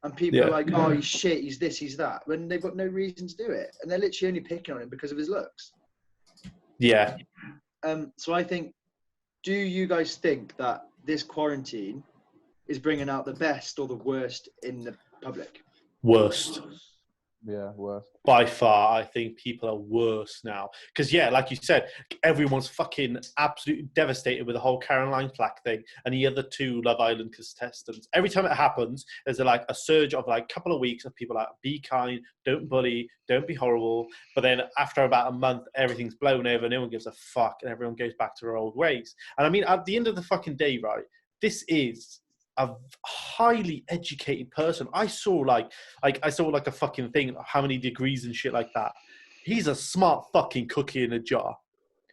And people are like, oh, he's shit, he's this, he's that. When they've got no reason to do it. And they're literally only picking on him because of his looks. Yeah. So I think, do you guys think that this quarantine is bringing out the best or the worst in the public? Worst. Yeah, worst. By far, I think people are worse now. Because, like you said, everyone's fucking absolutely devastated with the whole Caroline Flack thing and the other two Love Island contestants. Every time it happens, there's a surge of a couple of weeks of people like, be kind, don't bully, don't be horrible. But then after about a month, everything's blown over, no one gives a fuck, and everyone goes back to their old ways. And I mean, at the end of the fucking day, right, this is a highly educated person. I saw a fucking thing, how many degrees and shit like that. He's a smart fucking cookie in a jar.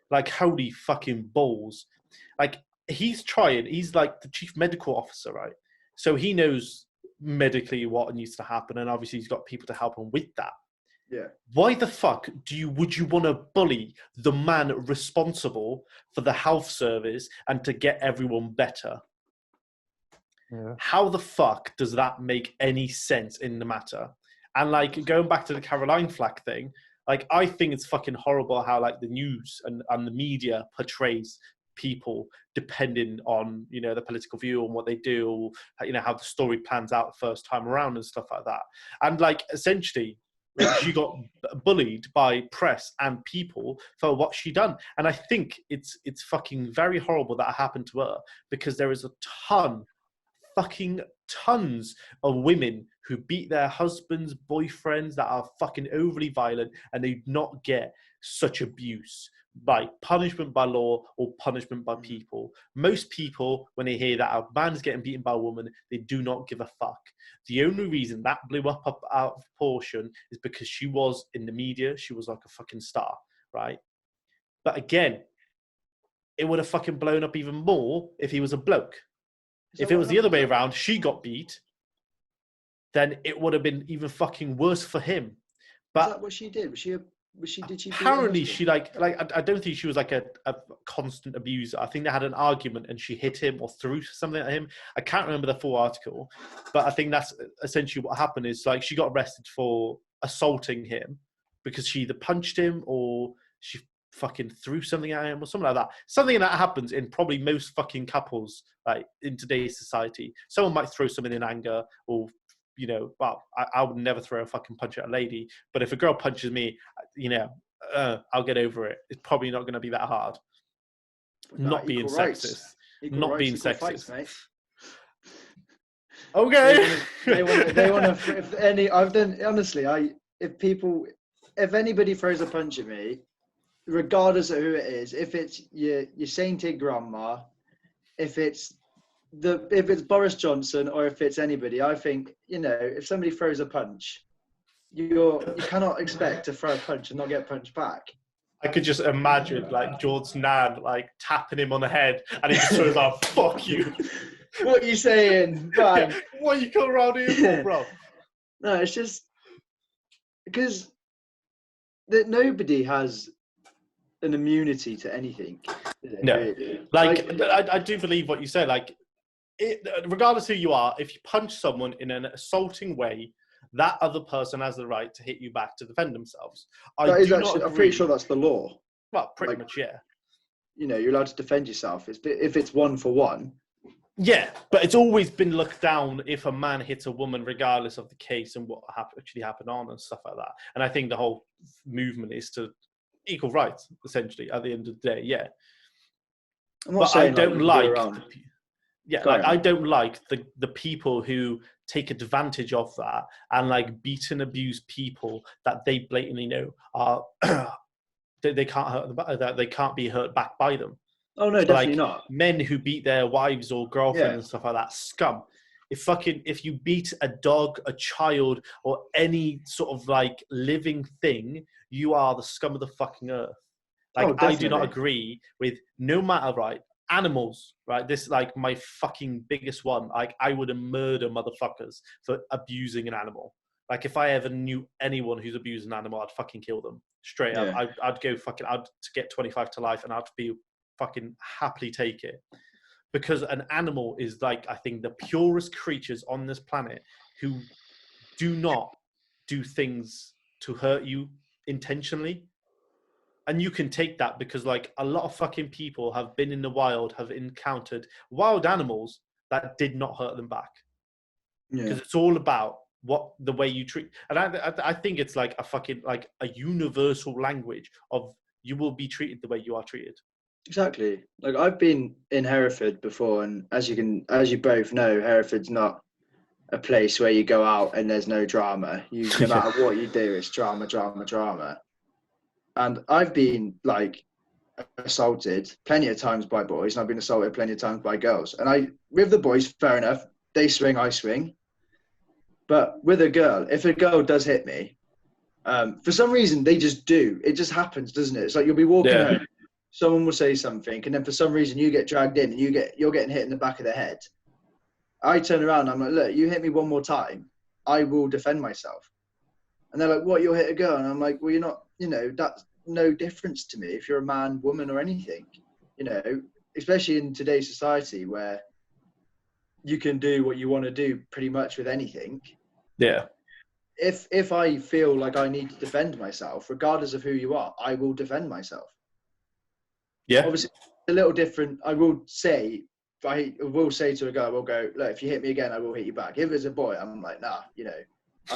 Like, holy fucking balls. Like, he's like the chief medical officer, right? So he knows medically what needs to happen, and obviously he's got people to help him with that. Yeah. Why the fuck would you want to bully the man responsible for the health service and to get everyone better? Yeah. How the fuck does that make any sense in the matter? And going back to the Caroline Flack thing, I think it's fucking horrible how the news and the media portrays people depending on the political view and what they do, or how the story plans out the first time around and stuff like that. And essentially, she got bullied by press and people for what she done. And I think it's fucking very horrible that happened to her, because there is a tons of women who beat their husbands, boyfriends, that are fucking overly violent, and they do not get such abuse by punishment by law or punishment by people. Most people, when they hear that a man is getting beaten by a woman, they do not give a fuck. The only reason that blew up out of proportion is because she was in the media. She was like a fucking star, right? But again, it would have fucking blown up even more if he was a bloke. If it was the other way around, she got beat, then it would have been even fucking worse for him. But is that what she did? Did she apparently she I don't think she was a constant abuser. I think they had an argument and she hit him or threw something at him. I can't remember the full article, but I think that's essentially what happened. Is she got arrested for assaulting him because she either punched him or she fucking threw something at him or something like that. Something that happens in probably most fucking couples, like in today's society. Someone might throw something in anger, or well, I would never throw a fucking punch at a lady, but if a girl punches me, I'll get over it. It's probably not going to be that hard. Not being sexist. Not being sexist. Fights, mate. Okay. They want to. If any, I've done honestly. If anybody throws a punch at me, regardless of who it is, if it's your sainted grandma, if it's Boris Johnson, or if it's anybody, I think if somebody throws a punch, you cannot expect to throw a punch and not get punched back. I could just imagine like George's nan like tapping him on the head, and he just throws out, "Fuck you." What are you saying? Yeah, what are you coming around here for, bro? No, it's just because that nobody has an immunity to anything. No, really. I do believe what you say. Like, regardless who you are, if you punch someone in an assaulting way, that other person has the right to hit you back to defend themselves. I'm pretty sure that's the law. Well, pretty much, yeah. You're allowed to defend yourself. If it's 1-for-1. Yeah, but it's always been looked down if a man hits a woman, regardless of the case and what actually happened on and stuff like that. And I think the whole movement is to equal rights, essentially, at the end of the day, yeah. I don't like the people who take advantage of that and like beat and abuse people that they blatantly know are they can't hurt them, that they can't be hurt back by them. Oh no, definitely not. Men who beat their wives or girlfriends and stuff like that, scum. If you beat a dog, a child, or any sort of like living thing, you are the scum of the fucking earth. Like, I do not agree with, no matter, right, animals, right? This is like my fucking biggest one. Like, I would murder motherfuckers for abusing an animal. Like, if I ever knew anyone who's abused an animal, I'd fucking kill them straight up. I'd go fucking, I'd get 25 to life, and I'd be fucking happily take it. Because an animal is like, I think, the purest creatures on this planet who do not do things to hurt you intentionally. And you can take that because like a lot of fucking people have been in the wild, have encountered wild animals that did not hurt them back. Because it's all about the way you treat. And I think it's like a fucking, like a universal language of you will be treated the way you are treated. Exactly. Like, I've been in Hereford before, and as you both know, Hereford's not a place where you go out and there's no drama. No matter what you do, it's drama, drama, drama. And I've been like assaulted plenty of times by boys, and I've been assaulted plenty of times by girls. And with the boys, fair enough, they swing, I swing. But with a girl, if a girl does hit me, for some reason they just do. It just happens, doesn't it? It's like you'll be walking home, someone will say something, and then for some reason you get dragged in and you're getting hit in the back of the head. I turn around and I'm like, look, you hit me one more time, I will defend myself. And they're like, what, you'll hit a girl? And I'm like, well, you're not, that's no difference to me if you're a man, woman, or anything, especially in today's society where you can do what you want to do pretty much with anything. Yeah. If I feel like I need to defend myself, regardless of who you are, I will defend myself. Yeah. Obviously, it's a little different. I will say to a girl, I will go, look, if you hit me again, I will hit you back. If it's a boy, I'm like, nah,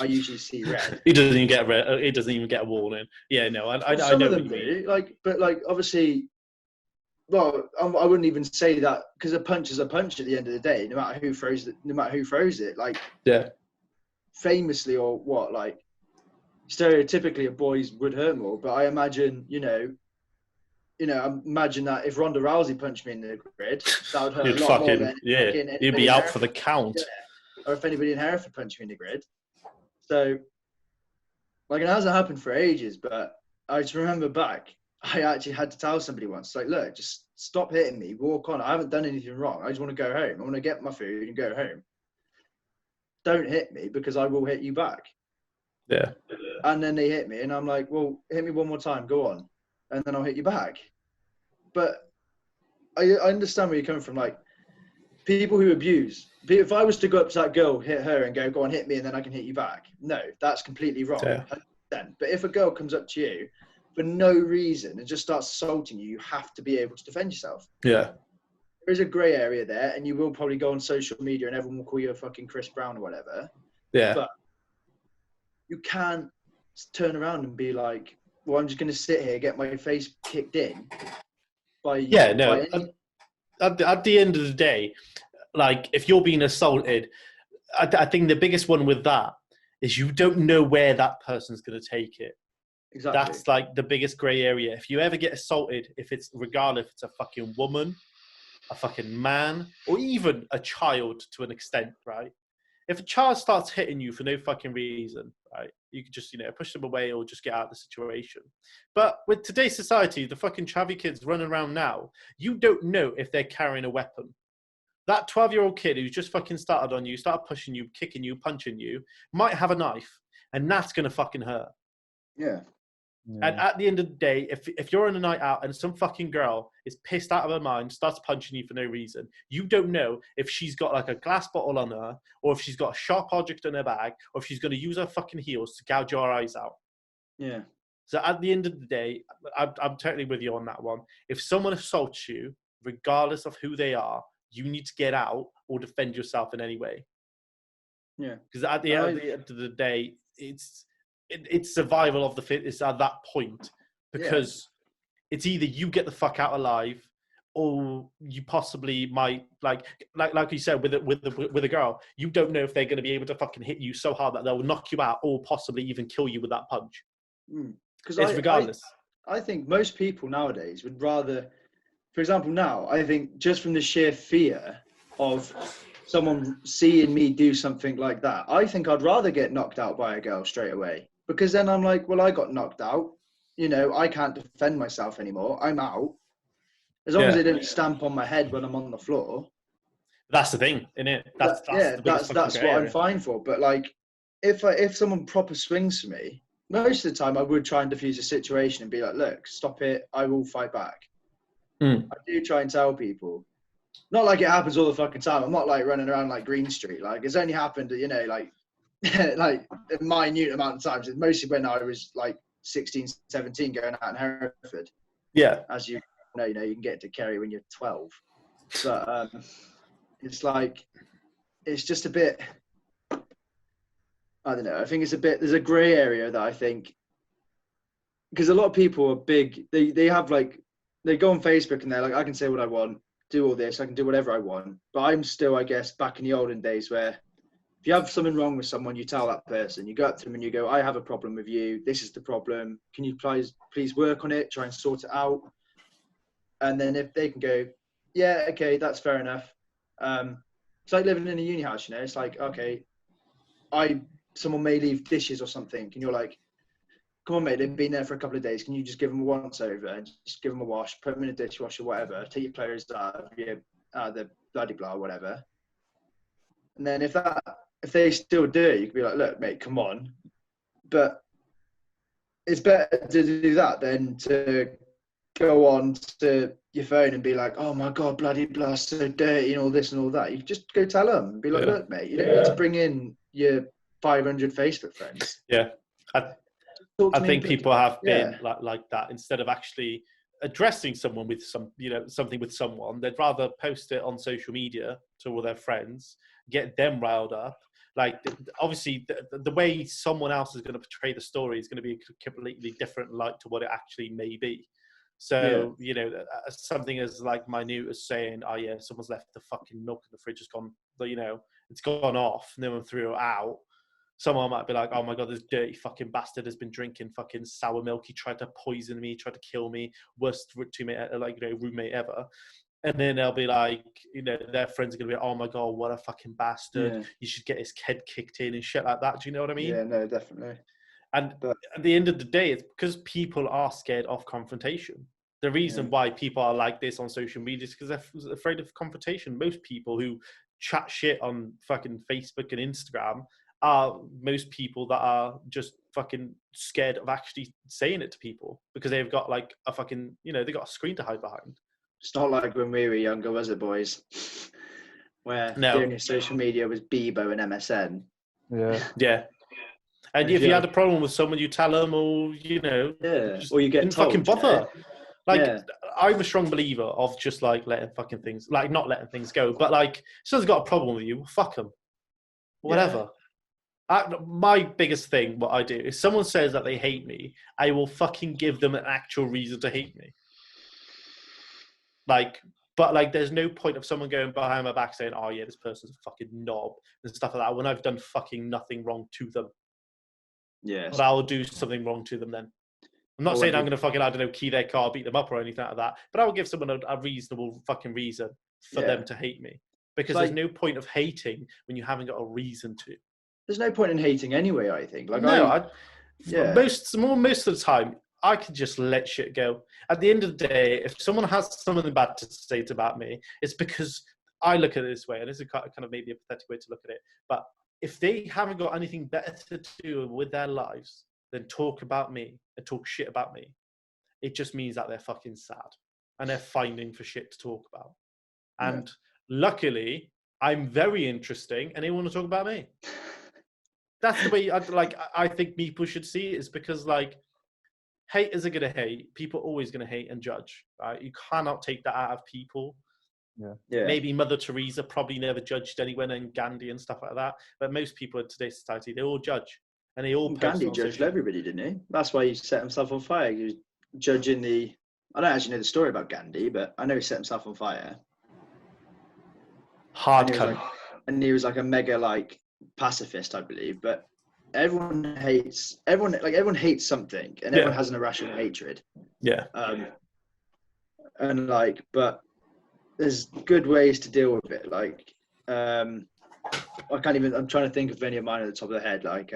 I usually see red. He doesn't even get red. He doesn't even get a warning. Yeah, no, I know. Some of them do. But obviously, well, I wouldn't even say that, because a punch is a punch at the end of the day, no matter who throws it. Like, yeah, famously or what, like, stereotypically, a boys would hurt more. But I imagine, imagine that if Ronda Rousey punched me in the grid, that would hurt a lot more than you'd be out for the count. Yeah. Or if anybody in Hereford punched me in the grid. So, like, it hasn't happened for ages, but I just remember back, I actually had to tell somebody once, like, look, just stop hitting me, walk on. I haven't done anything wrong. I just want to go home. I want to get my food and go home. Don't hit me, because I will hit you back. Yeah. And then they hit me, and I'm like, well, hit me one more time, go on. And then I'll hit you back. But I understand where you're coming from. Like, people who abuse. If I was to go up to that girl, hit her, and go on, hit me, and then I can hit you back. No, that's completely wrong. Yeah. But if a girl comes up to you for no reason and just starts assaulting you, you have to be able to defend yourself. Yeah. There is a grey area there, and you will probably go on social media and everyone will call you a fucking Chris Brown or whatever. Yeah. But you can't turn around and be like, well, I'm just going to sit here, get my face kicked in by Yeah, no. by At the end of the day, like, if you're being assaulted, I think the biggest one with that is you don't know where that person's going to take it. Exactly. That's like the biggest grey area. If you ever get assaulted, regardless if it's a fucking woman, a fucking man, or even a child to an extent, right? If a child starts hitting you for no fucking reason, right, you could just, push them away or just get out of the situation. But with today's society, the fucking chavvy kids running around now, you don't know if they're carrying a weapon. That 12-year-old kid who's just fucking started on you, started pushing you, kicking you, punching you, might have a knife, and that's going to fucking hurt. Yeah. And at the end of the day, if you're on a night out and some fucking girl is pissed out of her mind, starts punching you for no reason, you don't know if she's got like a glass bottle on her, or if she's got a sharp object in her bag, or if she's going to use her fucking heels to gouge your eyes out. Yeah. So at the end of the day, I'm totally with you on that one. If someone assaults you, regardless of who they are, you need to get out or defend yourself in any way. Yeah. Because at the end of the day, it's survival of the fittest at that point, because it's either you get the fuck out alive, or you possibly might like you said with a girl, you don't know if they're going to be able to fucking hit you so hard that they'll knock you out or possibly even kill you with that punch. Because regardless. I think most people nowadays would rather, for example, now I think just from the sheer fear of someone seeing me do something like that, I think I'd rather get knocked out by a girl straight away, because then I'm like, well, I got knocked out, I can't defend myself anymore, I'm out. As long as they don't stamp on my head when I'm on the floor. That's the thing, isn't it? That's what I'm fine for. But like, if someone proper swings for me, most of the time I would try and defuse the situation and be like, look, stop it, I will fight back. I do try and tell people. Not like it happens all the fucking time. I'm not like running around like Green Street. Like, it's only happened, like like a minute amount of times. It's mostly when I was like 16, 17 going out in Hereford. Yeah. As you know, you can get to Kerry when you're 12. But it's like, it's just a bit, I don't know. I think there's a grey area that I think, because a lot of people are big, they have like, they go on Facebook and they're like, I can say what I want, do all this, I can do whatever I want. But I'm still, I guess, back in the olden days where if you have something wrong with someone, you tell that person, you go up to them and you go, I have a problem with you. This is the problem. Can you please work on it? Try and sort it out. And then if they can go, yeah, okay, that's fair enough. It's like living in a uni house, It's like, okay, someone may leave dishes or something, and you're like, come on, mate, they've been there for a couple of days. Can you just give them a once over and just give them a wash, put them in a dishwasher, whatever, take your clothes out of the bloody blah, whatever. And then if they still do it, you can be like, look, mate, come on. But it's better to do that than to go on to your phone and be like, oh my God, bloody blah, so dirty and all this and all that. You just go tell them and be like, look, mate, you don't need to bring in your 500 Facebook friends. Yeah. I think people have been like that. Instead of actually addressing someone with something with someone, they'd rather post it on social media to all their friends, get them riled up. Like, obviously, the way someone else is going to portray the story is going to be a completely different light to what it actually may be. So, something as like minute as saying, oh yeah, someone's left the fucking milk in the fridge, has gone, it's gone off, no one threw it out. Someone might be like, oh my God, this dirty fucking bastard has been drinking fucking sour milk. He tried to poison me, tried to kill me, worst roommate ever. And then they'll be like, their friends are going to be, oh my God, what a fucking bastard. Yeah. You should get his head kicked in and shit like that. Do you know what I mean? Yeah, no, definitely. And at the end of the day, it's because people are scared of confrontation. The reason why people are like this on social media is because they're afraid of confrontation. Most people who chat shit on fucking Facebook and Instagram are most people that are just fucking scared of actually saying it to people because they've got like a fucking, they've got a screen to hide behind. It's not like when we were younger, was it, boys? Where the only social media was Bebo and MSN. Yeah. Yeah. And if you had a problem with someone, you tell them, or or you get didn't told, fucking bother. Like, Yeah. I'm a strong believer of just like letting fucking things, like not letting things go, but like, if someone's got a problem with you, fuck them, whatever. My biggest thing, what I do, if someone says that they hate me, I will fucking give them an actual reason to hate me. Like, but like, there's no point of someone going behind my back saying, "Oh yeah, this person's a fucking knob" and stuff like that, when I've done fucking nothing wrong to them. Yes. But I'll do something wrong to them then. I'm not saying I'm going to fucking, I don't know, key their car, beat them up or anything like that, but I will give someone a reasonable fucking reason for them to hate me. Because there's no point of hating when you haven't got a reason to. There's no point in hating anyway, I think. Like, most of the time, I can just let shit go. At the end of the day, if someone has something bad to say about me, it's because I look at it this way, and this is kind of maybe a pathetic way to look at it, but if they haven't got anything better to do with their lives than talk about me and talk shit about me, it just means that they're fucking sad and they're finding for shit to talk about. And luckily, I'm very interesting and they want to talk about me. That's the way I think people should see it, is because like, haters are going to hate. People are always going to hate and judge, right? You cannot take that out of people. Yeah. Maybe Mother Teresa probably never judged anyone, and Gandhi and stuff like that. But most people in today's society, they all judge. And they all Gandhi judged everybody, didn't he? That's why he set himself on fire. He was judging I don't actually know the story about Gandhi, but I know he set himself on fire. And he was like a mega like pacifist, I believe. But everyone hates something, and everyone has an irrational hatred. Yeah. And like, but there's good ways to deal with it. Like, I'm trying to think of any of mine at the top of the head. Like,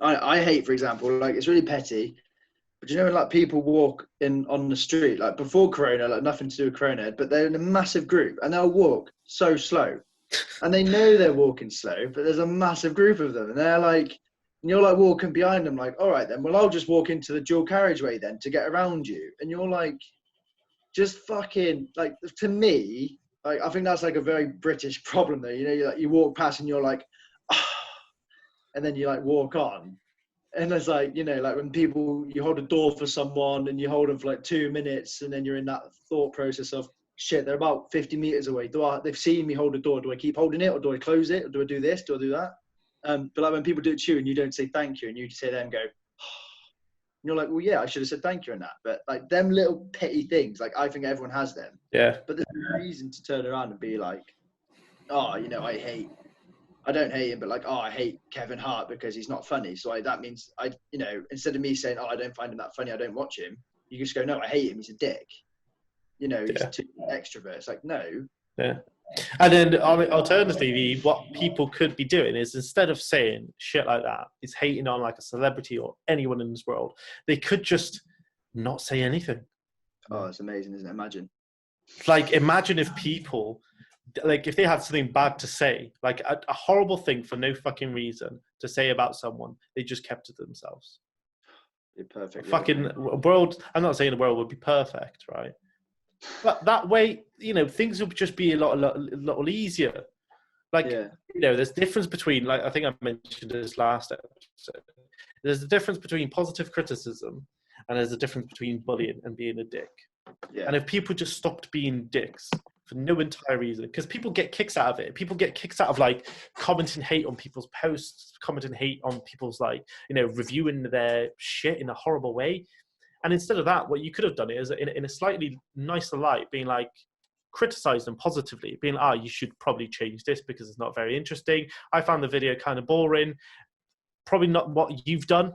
I hate, for example, like, it's really petty, but like people walk on the street, like before Corona, like nothing to do with Corona, but they're in a massive group and they'll walk so slow, and they know they're walking slow, but there's a massive group of them, and they're like, and you're like walking behind them, like, all right then, well, I'll just walk into the dual carriageway then to get around you, and you're like, just fucking, like, to me, like, I think that's like a very British problem though. You walk past and you're like, oh, and then you like walk on, and it's like, like when people, you hold a door for someone and you hold them for like 2 minutes, and then you're in that thought process of, shit, they're about 50 meters away. They've seen me hold a door. Do I keep holding it, or do I close it, or do I do this? Do I do that? But like when people do it to you and you don't say thank you, and you just say them go, and you're like, well, yeah, I should have said thank you on that. But like them little petty things, like I think everyone has them. Yeah. But there's no reason to turn around and be like, oh, I don't hate him, but like, oh, I hate Kevin Hart because he's not funny. So that means instead of me saying, oh, I don't find him that funny, I don't watch him, you just go, no, I hate him, he's a dick. He's too extrovert. It's like, no. Yeah. And then alternatively, what people could be doing is, instead of saying shit like that, is hating on like a celebrity or anyone in this world, they could just not say anything. Oh, it's amazing, isn't it? Imagine if people, like, if they had something bad to say, like a horrible thing for no fucking reason to say about someone, they just kept it to themselves. Perfect. Fucking world. I'm not saying the world would be perfect, right? But that way, things would just be a lot easier. Like, there's a difference between, like, I think I mentioned this last episode. There's a difference between positive criticism, and there's a difference between bullying and being a dick. Yeah. And if people just stopped being dicks for no entire reason, because people get kicks out of it. People get kicks out of like commenting hate on people's posts, commenting hate on people's like, reviewing their shit in a horrible way. And instead of that, what you could have done is in a slightly nicer light, being like, criticize them positively, being like, you should probably change this because it's not very interesting. I found the video kind of boring. Probably not what you've done.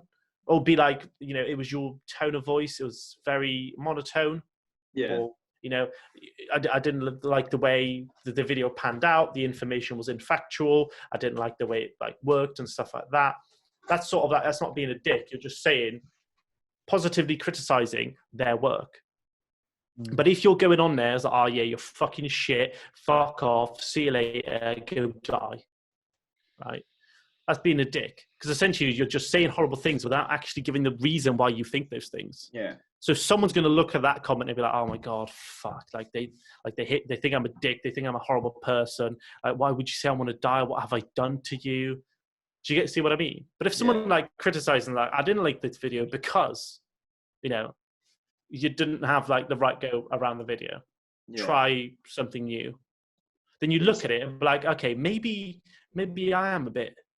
Or be like, it was your tone of voice. It was very monotone. Yeah. Or, I didn't like the way the video panned out. The information was infactual. I didn't like the way it like worked and stuff like that. That's sort of like, that's not being a dick. You're just saying, positively criticizing their work. But if you're going on there as, oh yeah, you're fucking shit, fuck off, see you later, go die, right? That's being a dick, because essentially you're just saying horrible things without actually giving the reason why you think those things. Yeah. So someone's going to look at that comment and be like, oh my god, fuck, like they think I'm a dick, they think I'm a horrible person. Like, why would you say I want to die? What have I done to you? Do you see what I mean? But if someone like criticizing, like, I didn't like this video because, you know, you didn't have like the right go around the video. Try something new. Then you look at it and be like, okay, maybe I am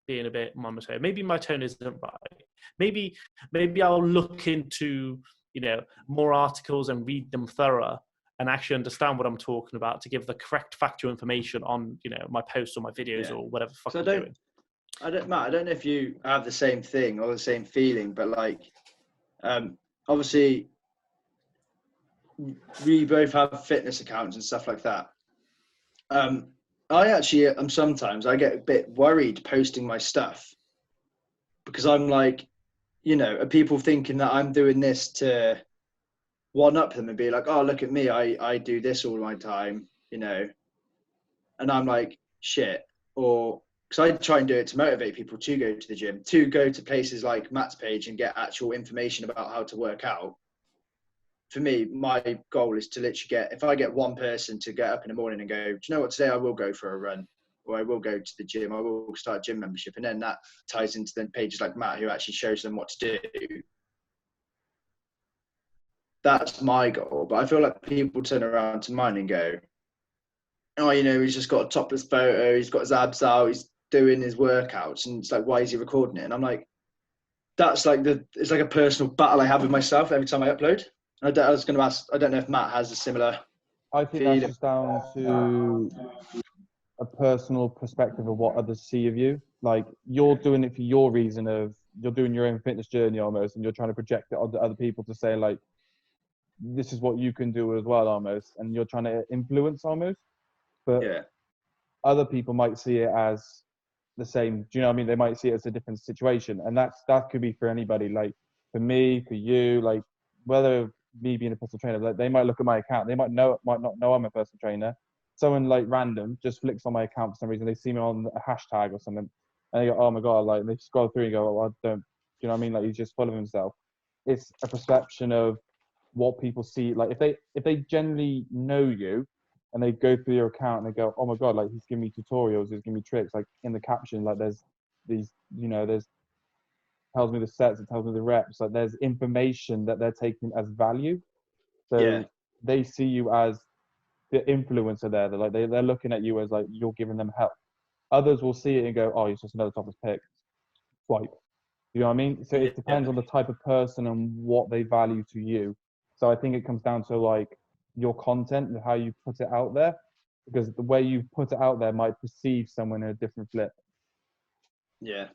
being a bit monotone. Maybe my tone isn't right. Maybe I'll look into, you know, more articles and read them thorough and actually understand what I'm talking about to give the correct factual information on, you know, my posts or my videos or whatever the fuck I'm doing. Matt, I don't know if you have the same thing or the same feeling, but like, obviously, we both have fitness accounts and stuff like that. I actually sometimes I get a bit worried posting my stuff because I'm like, you know, are people thinking that I'm doing this to one up them and be like, oh, look at me, I do this all my time, you know, and I'm like, shit. Or because I try and do it to motivate people to go to the gym, to go to places like Matt's page and get actual information about how to work out. For me, my goal is to literally if I get one person to get up in the morning and go, do you know what, today I will go for a run, or I will go to the gym, I will start a gym membership. And then that ties into the pages like Matt, who actually shows them what to do. That's my goal. But I feel like people turn around to mine and go, oh, you know, he's just got a topless photo, he's got his abs out, he's doing his workouts. And it's like, why is he recording it? And I'm like, that's like it's like a personal battle I have with myself every time I upload. I was going to ask, I don't know if Matt has a similar I think feeling. that's just down to a personal perspective of what others see of you. Like, you're doing it for your reason of, you're doing your own fitness journey almost, and you're trying to project it onto other people to say, like, this is what you can do as well almost, and you're trying to influence almost. But other people might see it as the same. Do you know what I mean? They might see it as a different situation, and that could be for anybody. Like, for me, for you, like, whether me being a personal trainer, like, they might look at my account, they might not know I'm a personal trainer. Someone like random just flicks on my account for some reason, they see me on a hashtag or something, and they go, oh my god, like, they scroll through and go, oh, I don't, do you know what I mean? Like, he's just full of himself. It's a perception of what people see. Like, if they generally know you and they go through your account and they go, oh my god, like, he's giving me tutorials, he's giving me tricks, like, in the caption, like, there's these, you know, there's tells me the sets, it tells me the reps, like, there's information that they're taking as value. So they see you as the influencer there. They're like, they're looking at you as like, you're giving them help. Others will see it and go, oh, he's just another topless pic. Swipe. You know what I mean? So it depends on the type of person and what they value to you. So I think it comes down to like your content and how you put it out there, because the way you put it out there might perceive someone in a different flip. Yeah.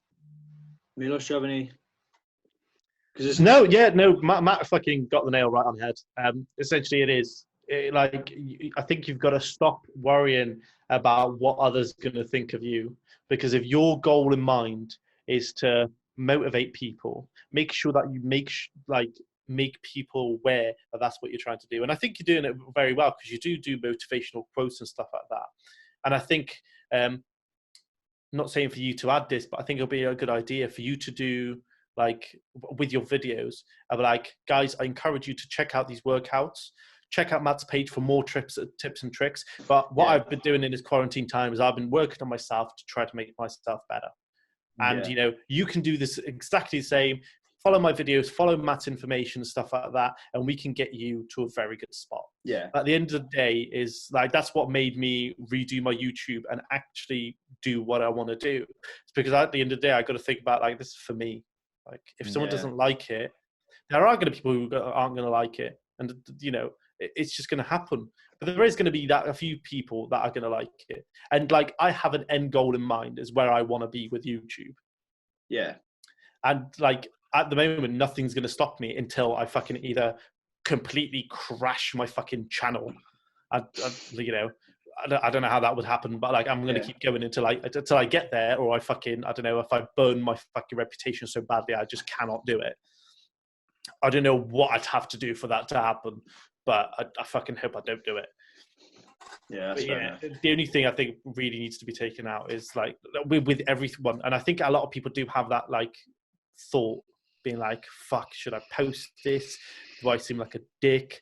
Milos, do you have any? No, Matt fucking got the nail right on the head. Essentially, it is. I think you've got to stop worrying about what others are going to think of you, because if your goal in mind is to motivate people, make sure that you make people aware that that's what you're trying to do. And I think you're doing it very well, because you do motivational quotes and stuff like that. And I think, not saying for you to add this, but I think it'll be a good idea for you to do, like, with your videos, of like, guys, I encourage you to check out these workouts. Check out Matt's page for more tips and tricks. But what I've been doing in this quarantine time is I've been working on myself to try to make myself better. And, you know, you can do this exactly the same. Follow my videos, follow Matt's information, stuff like that, and we can get you to a very good spot. Yeah. At the end of the day, is like, that's what made me redo my YouTube and actually do what I want to do. It's because at the end of the day, I got to think about, like, this is for me. Like, if someone doesn't like it, there are going to be people who aren't going to like it. And, you know, it's just going to happen. But there is going to be a few people that are going to like it. And, like, I have an end goal in mind is where I want to be with YouTube. Yeah. And, like, at the moment, nothing's going to stop me until I fucking either completely crash my fucking channel. You know, I don't know how that would happen, but, like, I'm going to keep going until I get there, or I don't know, if I burn my fucking reputation so badly, I just cannot do it. I don't know what I'd have to do for that to happen, but I fucking hope I don't do it. Yeah, the only thing I think really needs to be taken out is, like, with everyone, and I think a lot of people do have that, like, thought, being like, fuck, should I post this? Do I seem like a dick?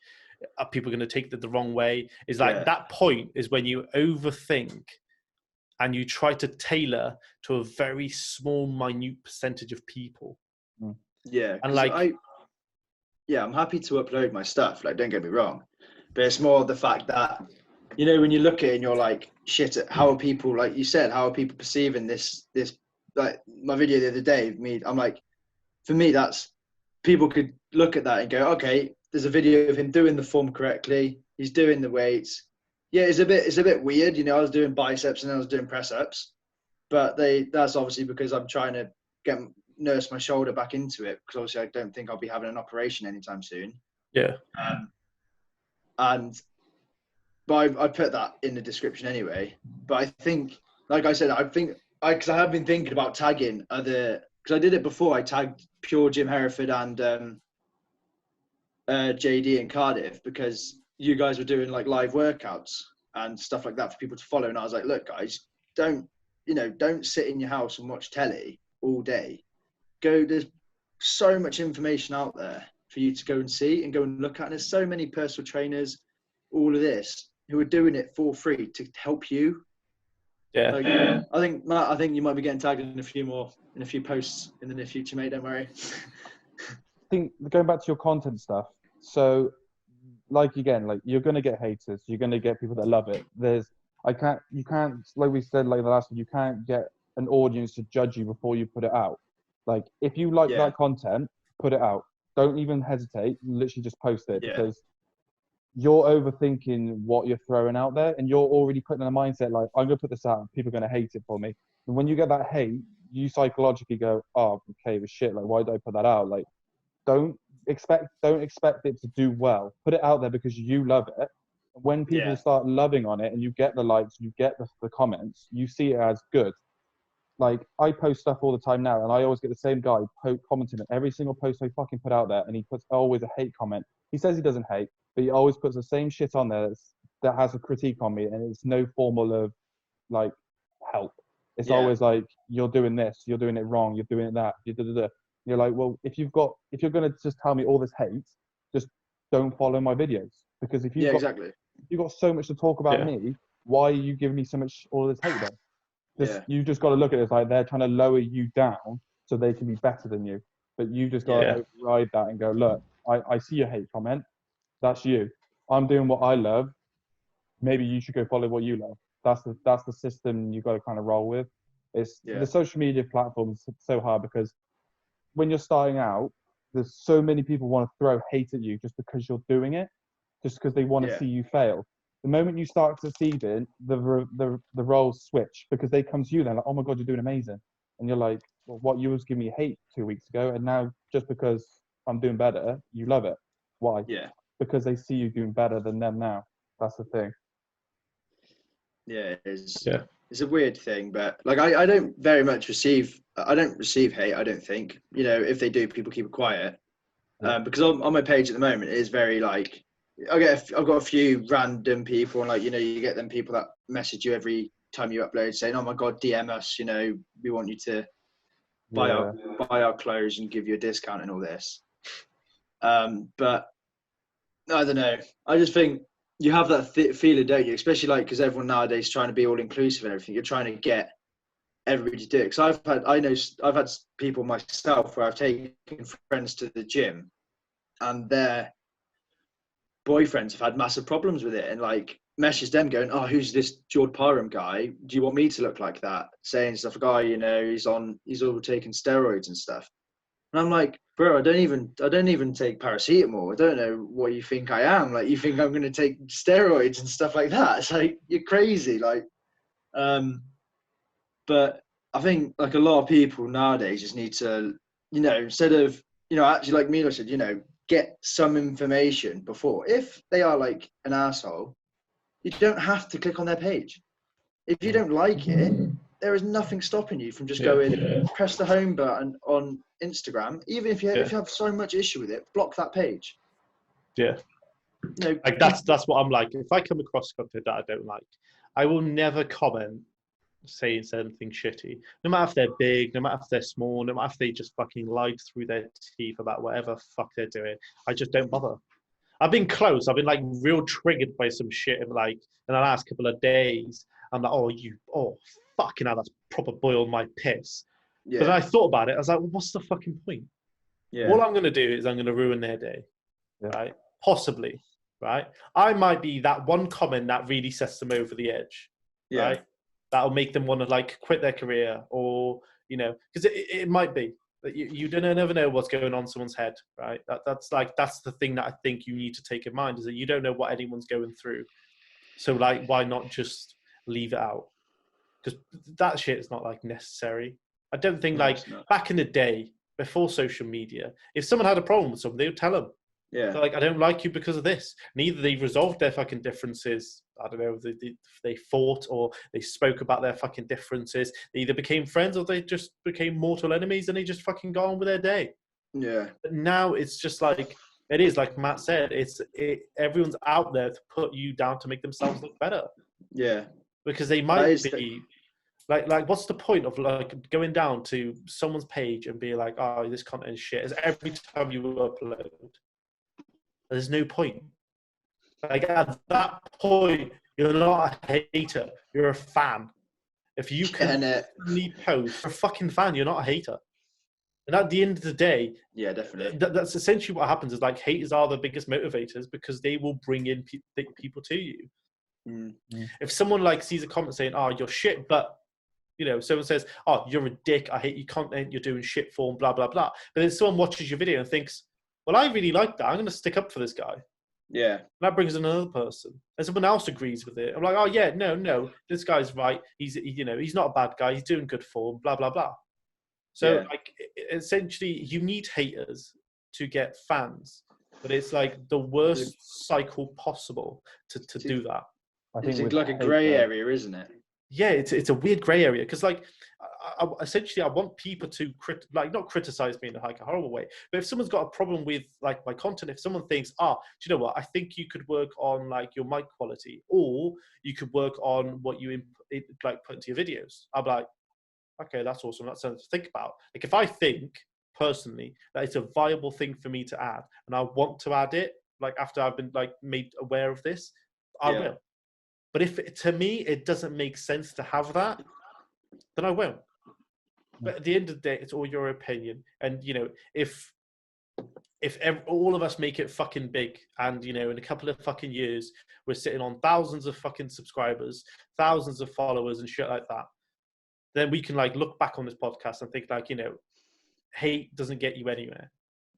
Are people going to take that the wrong way? Is like, that point is when you overthink and you try to tailor to a very small, minute percentage of people. Yeah, And 'cause like, I'm happy to upload my stuff. Like, don't get me wrong, but it's more the fact that, you know, when you look at it and you're like, shit, how are people, like you said, how are people perceiving this? Like my video the other day, I'm like, for me, that's, people could look at that and go, okay, there's a video of him doing the form correctly. He's doing the weights. Yeah, it's a bit weird. You know, I was doing biceps and I was doing press ups, but that's obviously because I'm trying to nurse my shoulder back into it, because obviously I don't think I'll be having an operation anytime soon. yeah. But I put that in the description anyway. But I think, like I said, because I have been thinking about tagging other, because I did it before. I tagged Pure Gym Hereford and JD in Cardiff, because you guys were doing like live workouts and stuff like that for people to follow. And I was like, look, guys, don't sit in your house and watch telly all day. There's so much information out there for you to go and see and go and look at. And there's so many personal trainers, all of this, who are doing it for free to help you. Yeah. Like, I think, Matt, you might be getting tagged in a few posts in the near future, mate. Don't worry. I think going back to your content stuff. So, like, again, like, you're going to get haters. You're going to get people that love it. You can't, like we said, like the last one, you can't get an audience to judge you before you put it out. Like, if you like that content, put it out. Don't even hesitate. Literally just post it, because you're overthinking what you're throwing out there, and you're already putting in a mindset like, I'm going to put this out, people are going to hate it for me. And when you get that hate, you psychologically go, oh, okay, but shit, like, why did I put that out? Like, don't expect it to do well. Put it out there because you love it. When people start loving on it and you get the likes, you get the comments, you see it as good. Like, I post stuff all the time now, and I always get the same guy commenting on every single post I fucking put out there, and he puts always a hate comment. He says he doesn't hate, but he always puts the same shit on there that has a critique on me, and it's no formal of, like, help. It's always like, you're doing this, you're doing it wrong, you're doing that, You're like, well, if you're going to just tell me all this hate, just don't follow my videos. Because if you've got so much to talk about me, why are you giving me all this hate then? You just got to look at it as like, they're trying to lower you down so they can be better than you. But you just got to override that and go, look, I see your hate comment. That's you. I'm doing what I love. Maybe you should go follow what you love. That's the system you got to kind of roll with. The social media platforms so hard, because when you're starting out, there's so many people want to throw hate at you just because you're doing it, just because they want to see you fail. The moment you start succeeding, the roles switch, because they come to you then like, oh my God, you're doing amazing. And you're like, well, what, you was giving me hate 2 weeks ago, and now just because I'm doing better, you love it. Why? Yeah. Because they see you doing better than them now. That's the thing. Yeah, it's a weird thing, but like I don't very much receive hate. I don't think, you know, if they do, people keep it quiet. Because on my page at the moment, it is very like, I've got a few random people, and like, you know, you get them people that message you every time you upload saying, oh my God, DM us, you know, we want you to buy our clothes and give you a discount and all this. But I don't know. I just think you have that feeling, don't you? Especially like, because everyone nowadays is trying to be all inclusive and everything. You're trying to get everybody to do it. Because I've had people myself where I've taken friends to the gym, and their boyfriends have had massive problems with it, and like message them going, oh, who's this George Parham guy? Do you want me to look like that? Saying stuff like, oh, you know, he's all taking steroids and stuff. And I'm like, bro, I don't even take paracetamol. I don't know what you think I am. Like, you think I'm going to take steroids and stuff like that? It's like, you're crazy. Like, but I think like a lot of people nowadays just need to, you know, instead of, you know, actually like Milo said, you know, get some information before. If they are like an asshole, you don't have to click on their page. If you don't like it, there is nothing stopping you from just going, press the home button on Instagram. Even if you have so much issue with it, block that page. Yeah. You know, like that's what I'm like. If I come across content that I don't like, I will never comment saying something shitty. No matter if they're big, no matter if they're small, no matter if they just fucking lied through their teeth about whatever fuck they're doing. I just don't bother. I've been close. I've been like real triggered by some shit in the last couple of days. I'm like, oh fucking hell, that's proper boiled my piss. Yeah. But then I thought about it. I was like, well, what's the fucking point? Yeah. All I'm going to do is I'm going to ruin their day, right? Possibly, right? I might be that one comment that really sets them over the edge, right? That'll make them want to like quit their career, or because it might be. But you never know what's going on in someone's head, right? That's the thing that I think you need to take in mind, is that you don't know what anyone's going through. So like, why not just leave it out? Because that shit is not like necessary. I don't think back in the day, before social media, if someone had a problem with something, they would tell them. Yeah. So like, I don't like you because of this. And either they resolved their fucking differences. I don't know, they fought, or they spoke about their fucking differences. They either became friends, or they just became mortal enemies, and they just fucking got on with their day. Yeah. But now it's just like, it is like Matt said, everyone's out there to put you down to make themselves look better. Yeah. Because they might be like, what's the point of like going down to someone's page and be like, oh, this content is shit? As every time you upload, there's no point. Like at that point, you're not a hater, you're a fan. If you can post, you're a fucking fan, you're not a hater. And at the end of the day, yeah, definitely. That's essentially what happens. Is like, haters are the biggest motivators, because they will bring in people to you. Mm-hmm. If someone like sees a comment saying, "Oh, you're shit," but someone says, "Oh, you're a dick. I hate your content. You're doing shit form, blah blah blah." But then someone watches your video and thinks, "Well, I really like that. I'm going to stick up for this guy." Yeah. And that brings in another person, and someone else agrees with it. I'm like, "Oh yeah, no, this guy's right. He's not a bad guy. He's doing good form, blah blah blah." So like, essentially, you need haters to get fans, but it's like the worst cycle possible to do that. I think it's like a grey area, isn't it? Yeah, it's a weird grey area, because like, essentially, I want people to not criticize me in like a horrible way, but if someone's got a problem with like my content, if someone thinks, do you know what, I think you could work on like your mic quality, or you could work on what you like put into your videos, I'm like, okay, that's awesome. That's something to think about. Like, if I think personally that it's a viable thing for me to add, and I want to add it, like after I've been like made aware of this, I will. But if to me it doesn't make sense to have that, then I won't. But at the end of the day, it's all your opinion. And if all of us make it fucking big, and in a couple of fucking years we're sitting on thousands of fucking subscribers, thousands of followers, and shit like that, then we can like look back on this podcast and think like, hate doesn't get you anywhere.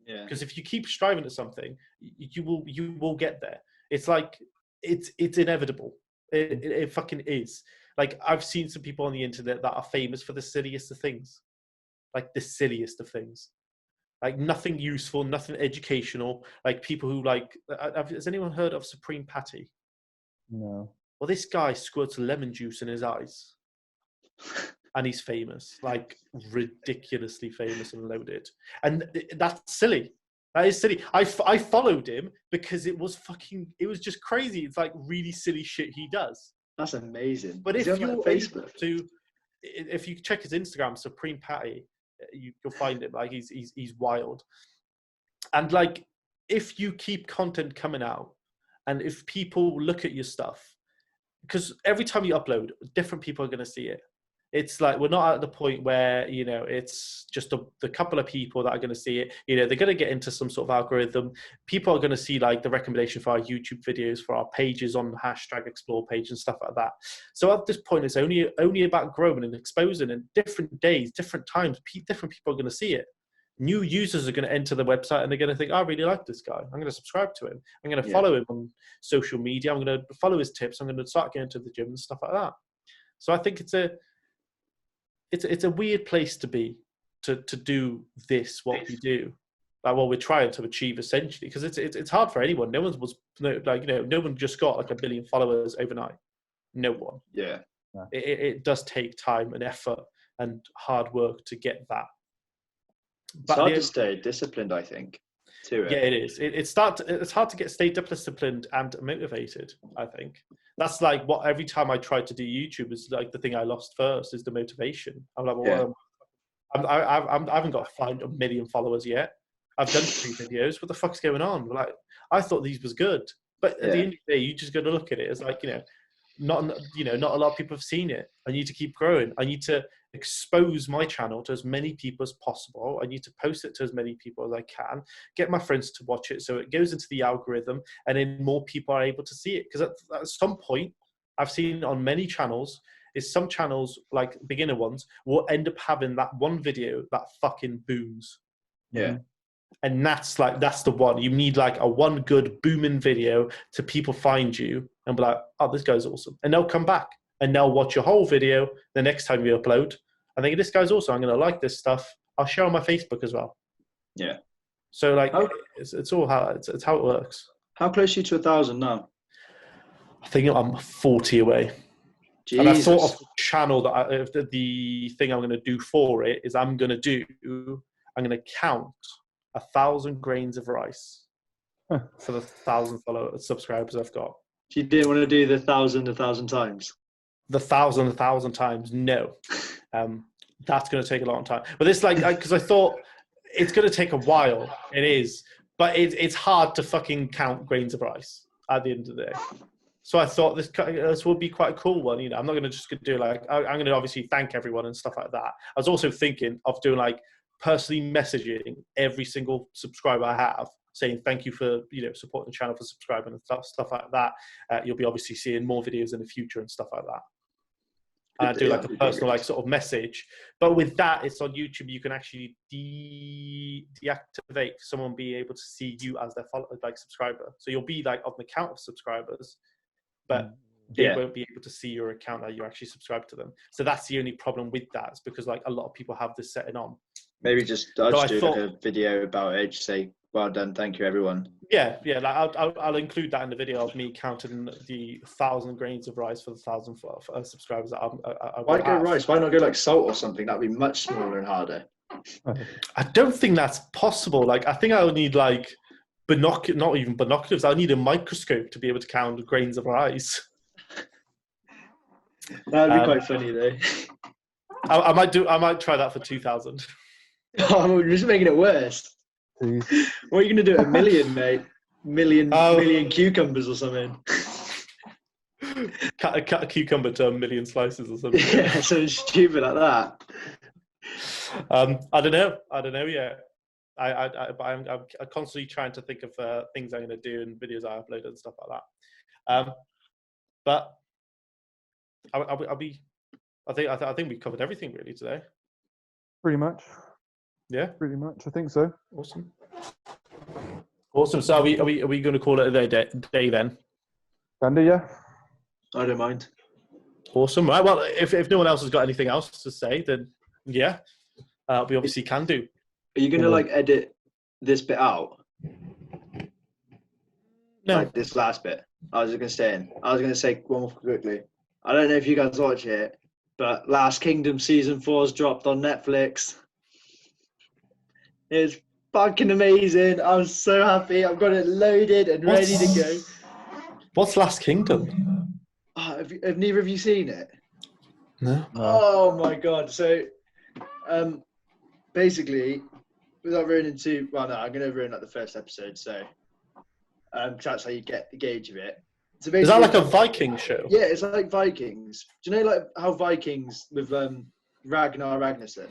Yeah. Because if you keep striving at something, you will get there. It's like, it's inevitable. It fucking is. Like, I've seen some people on the internet that are famous for the silliest of things. Like the silliest of things. Like nothing useful, nothing educational. Like people who like, has anyone heard of Supreme Patty? No. Well, this guy squirts lemon juice in his eyes. And he's famous, like ridiculously famous and loaded. And that's silly. That is silly. I followed him because it was just crazy. It's like really silly shit he does. That's amazing. But if you're Facebook, if you check his Instagram, Supreme Patty, you'll find it. Like he's wild. And like, if you keep content coming out, and if people look at your stuff, because every time you upload, different people are going to see it. It's like, we're not at the point where, it's just the couple of people that are going to see it. They're going to get into some sort of algorithm. People are going to see like the recommendation for our YouTube videos, for our pages on the #explore page and stuff like that. So at this point, it's only about growing and exposing, and different days, different times, different people are going to see it. New users are going to enter the website and they're going to think, I really like this guy. I'm going to subscribe to him. I'm going to follow him on social media. I'm going to follow his tips. I'm going to start getting to the gym and stuff like that. So I think it's a weird place to be, to do what we do, like what we're trying to achieve, essentially, because it's hard for anyone. No one just got like 1 billion followers overnight. No one. Yeah. It does take time and effort and hard work to get that. It's hard to stay disciplined, I think. To it. Yeah, it is. It's hard to stay disciplined and motivated, I think. That's like what every time I try to do YouTube is like the thing I lost first is the motivation. I'm like, well, I haven't got 1 million followers yet. I've done 3 videos. What the fuck's going on? Like, I thought these was good, but at the end of the day, you just got to look at it as like, not a lot of people have seen it. I need to keep growing. I need to expose my channel to as many people as possible. I need to post it to as many people as I can, get my friends to watch it so it goes into the algorithm, and then more people are able to see it. Because at some point, I've seen on many channels, is some channels, like beginner ones, will end up having that one video that fucking booms. Yeah. And that's the one. You need like a one good booming video to people find you and be like, oh, this guy's awesome. And they'll come back and they'll watch your whole video the next time you upload. I think this guy's awesome. I'm going to like this stuff. I'll share on my Facebook as well. Yeah. So like, it's all how it's how it works. How close are you to 1,000 now? I think I'm 40 away. Jesus. And I thought of the channel that the thing I'm going to do for it is I'm going to count 1,000 grains of rice for the 1,000 subscribers I've got. You didn't want to do the 1,000 times? The 1,000 times, no. That's going to take a long time. But it's like, because I thought it's going to take a while. It is. But it's hard to fucking count grains of rice at the end of the day. So I thought this would be quite a cool one. You know, I'm not going to just do like, I'm going to obviously thank everyone and stuff like that. I was also thinking of doing like personally messaging every single subscriber I have, saying thank you for, you know, supporting the channel, for subscribing and stuff like that. You'll be obviously seeing more videos in the future and stuff like that. And I do like a personal like sort of message. But with that, it's on YouTube. You can actually deactivate someone being able to see you as their subscriber. So you'll be like on the count of subscribers, but they won't be able to see your account that you actually subscribe to them. So that's the only problem with that. It's because like a lot of people have this setting on. Maybe I'll just do like a video about it. Just say, well done, thank you, everyone. Yeah. Like I'll include that in the video of me counting the 1,000 grains of rice for the 1,000 subscribers that I Why go rice? Why not go like salt or something? That'd be much smaller and harder. I don't think that's possible. Like, I think I would need like not even binoculars. I need a microscope to be able to count grains of rice. That'd be quite funny though. I might try that for 2,000. Oh, we're just making it worse. What are you going to do? 1 million, mate? Million cucumbers or something? Cut a cucumber to 1 million slices or something. Yeah, something stupid like that. I don't know yet. I'm constantly trying to think of things I'm going to do and videos I upload and stuff like that. But I think we covered everything really today. Pretty much. Yeah. Pretty much. I think so. Awesome. So are we going to call it a day then? Can do, yeah. I don't mind. Awesome. Right. Well, if no one else has got anything else to say, then yeah, we obviously can do. Are you going to like edit this bit out? No. Like this last bit. I was going to say one more quickly. I don't know if you guys watch it, but Last Kingdom season 4's dropped on Netflix. It's fucking amazing. I'm so happy. I've got it loaded and ready to go. What's Last Kingdom? Oh, have neither of you seen it? No. Oh my god. So basically, without ruining I'm going to ruin like the first episode, so that's how you get the gauge of it. So is that like a Viking show? Yeah, it's like Vikings. Do you know like how Vikings with Ragnar Ragnarsson?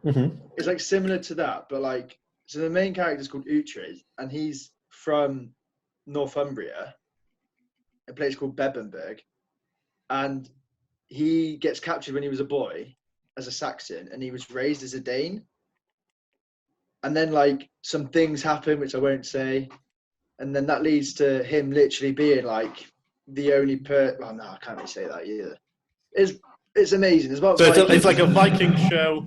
Mm-hmm. It's like similar to that, but like, so the main character is called Uhtred, and he's from Northumbria, a place called Bebbanburg, and he gets captured when he was a boy as a Saxon, and he was raised as a Dane. And then like some things happen, which I won't say, and then that leads to him literally being like the only well, no, I can't really say that either. It's amazing. It's about it's like a Viking show.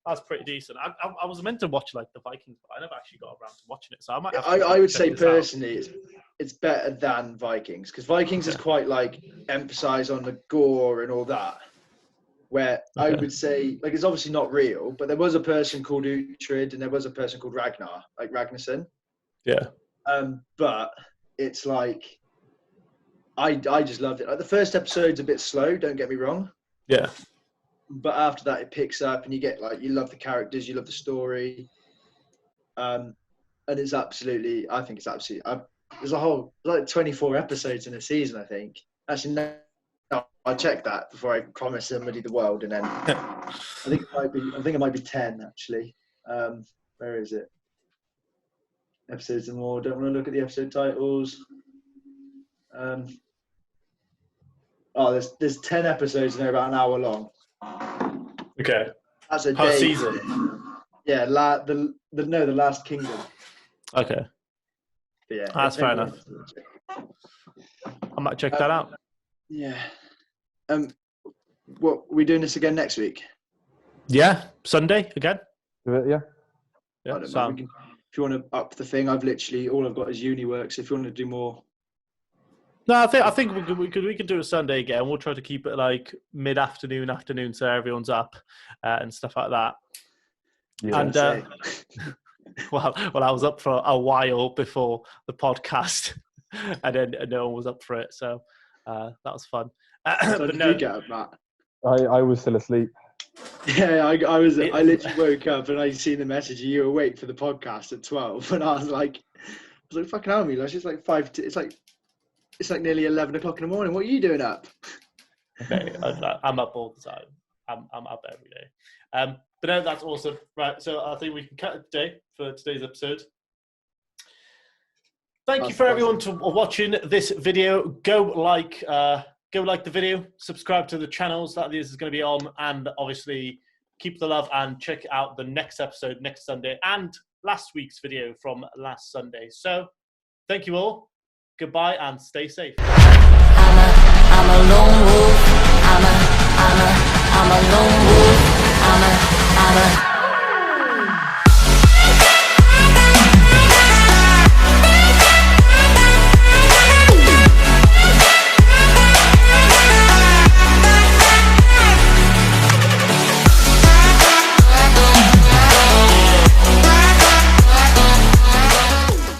That's pretty decent. I was meant to watch like the Vikings, but I never actually got around to watching it. So I might. I would say personally, it's better than Vikings, because Vikings is quite like emphasised on the gore and all that. Where I would say, like, it's obviously not real, but there was a person called Uhtred and there was a person called Ragnar, like Ragnarsson. Yeah. But it's like, I just loved it. Like the first episode's a bit slow. Don't get me wrong. Yeah. But after that, it picks up, and you get like, you love the characters, you love the story, and it's absolutely. I think it's absolutely. There's like 24 episodes in a season, I think, Actually, no, I'll check that before I promise somebody the world, and then I think it might be 10 actually. Where is it? Episodes and more. Don't want to look at the episode titles. There's 10 episodes and they're about an hour long. Okay. That's a Per day. season. Yeah, the Last Kingdom. Okay. But yeah, That's fair enough. I might check that out. Yeah. What are we doing this again next week? Yeah, Sunday again. Yeah. I don't know. If you want to up the thing, all I've got is uni work. So if you want to do more. No, I think we could do a Sunday again. We'll try to keep it like mid-afternoon, so everyone's up and stuff like that. Yeah. And well, I was up for a while before the podcast, and then no one was up for it, so that was fun. Did you get up, Matt? I was still asleep. Yeah, I literally woke up and I seen the message. You were awake for the podcast at 12, and I was like, fucking hell, me. It's just like it's like nearly 11 o'clock in the morning. What are you doing up? Okay, I'm up all the time. I'm up every day. But no, that's awesome. Right, so I think we can cut it today for today's episode. Thank you for everyone to watching this video. Go like the video, subscribe to the channels that this is going to be on, and obviously keep the love and check out the next episode next Sunday and last week's video from last Sunday. So thank you all. Goodbye and stay safe. I'm a lone wolf. I'm a lone wolf. I'm a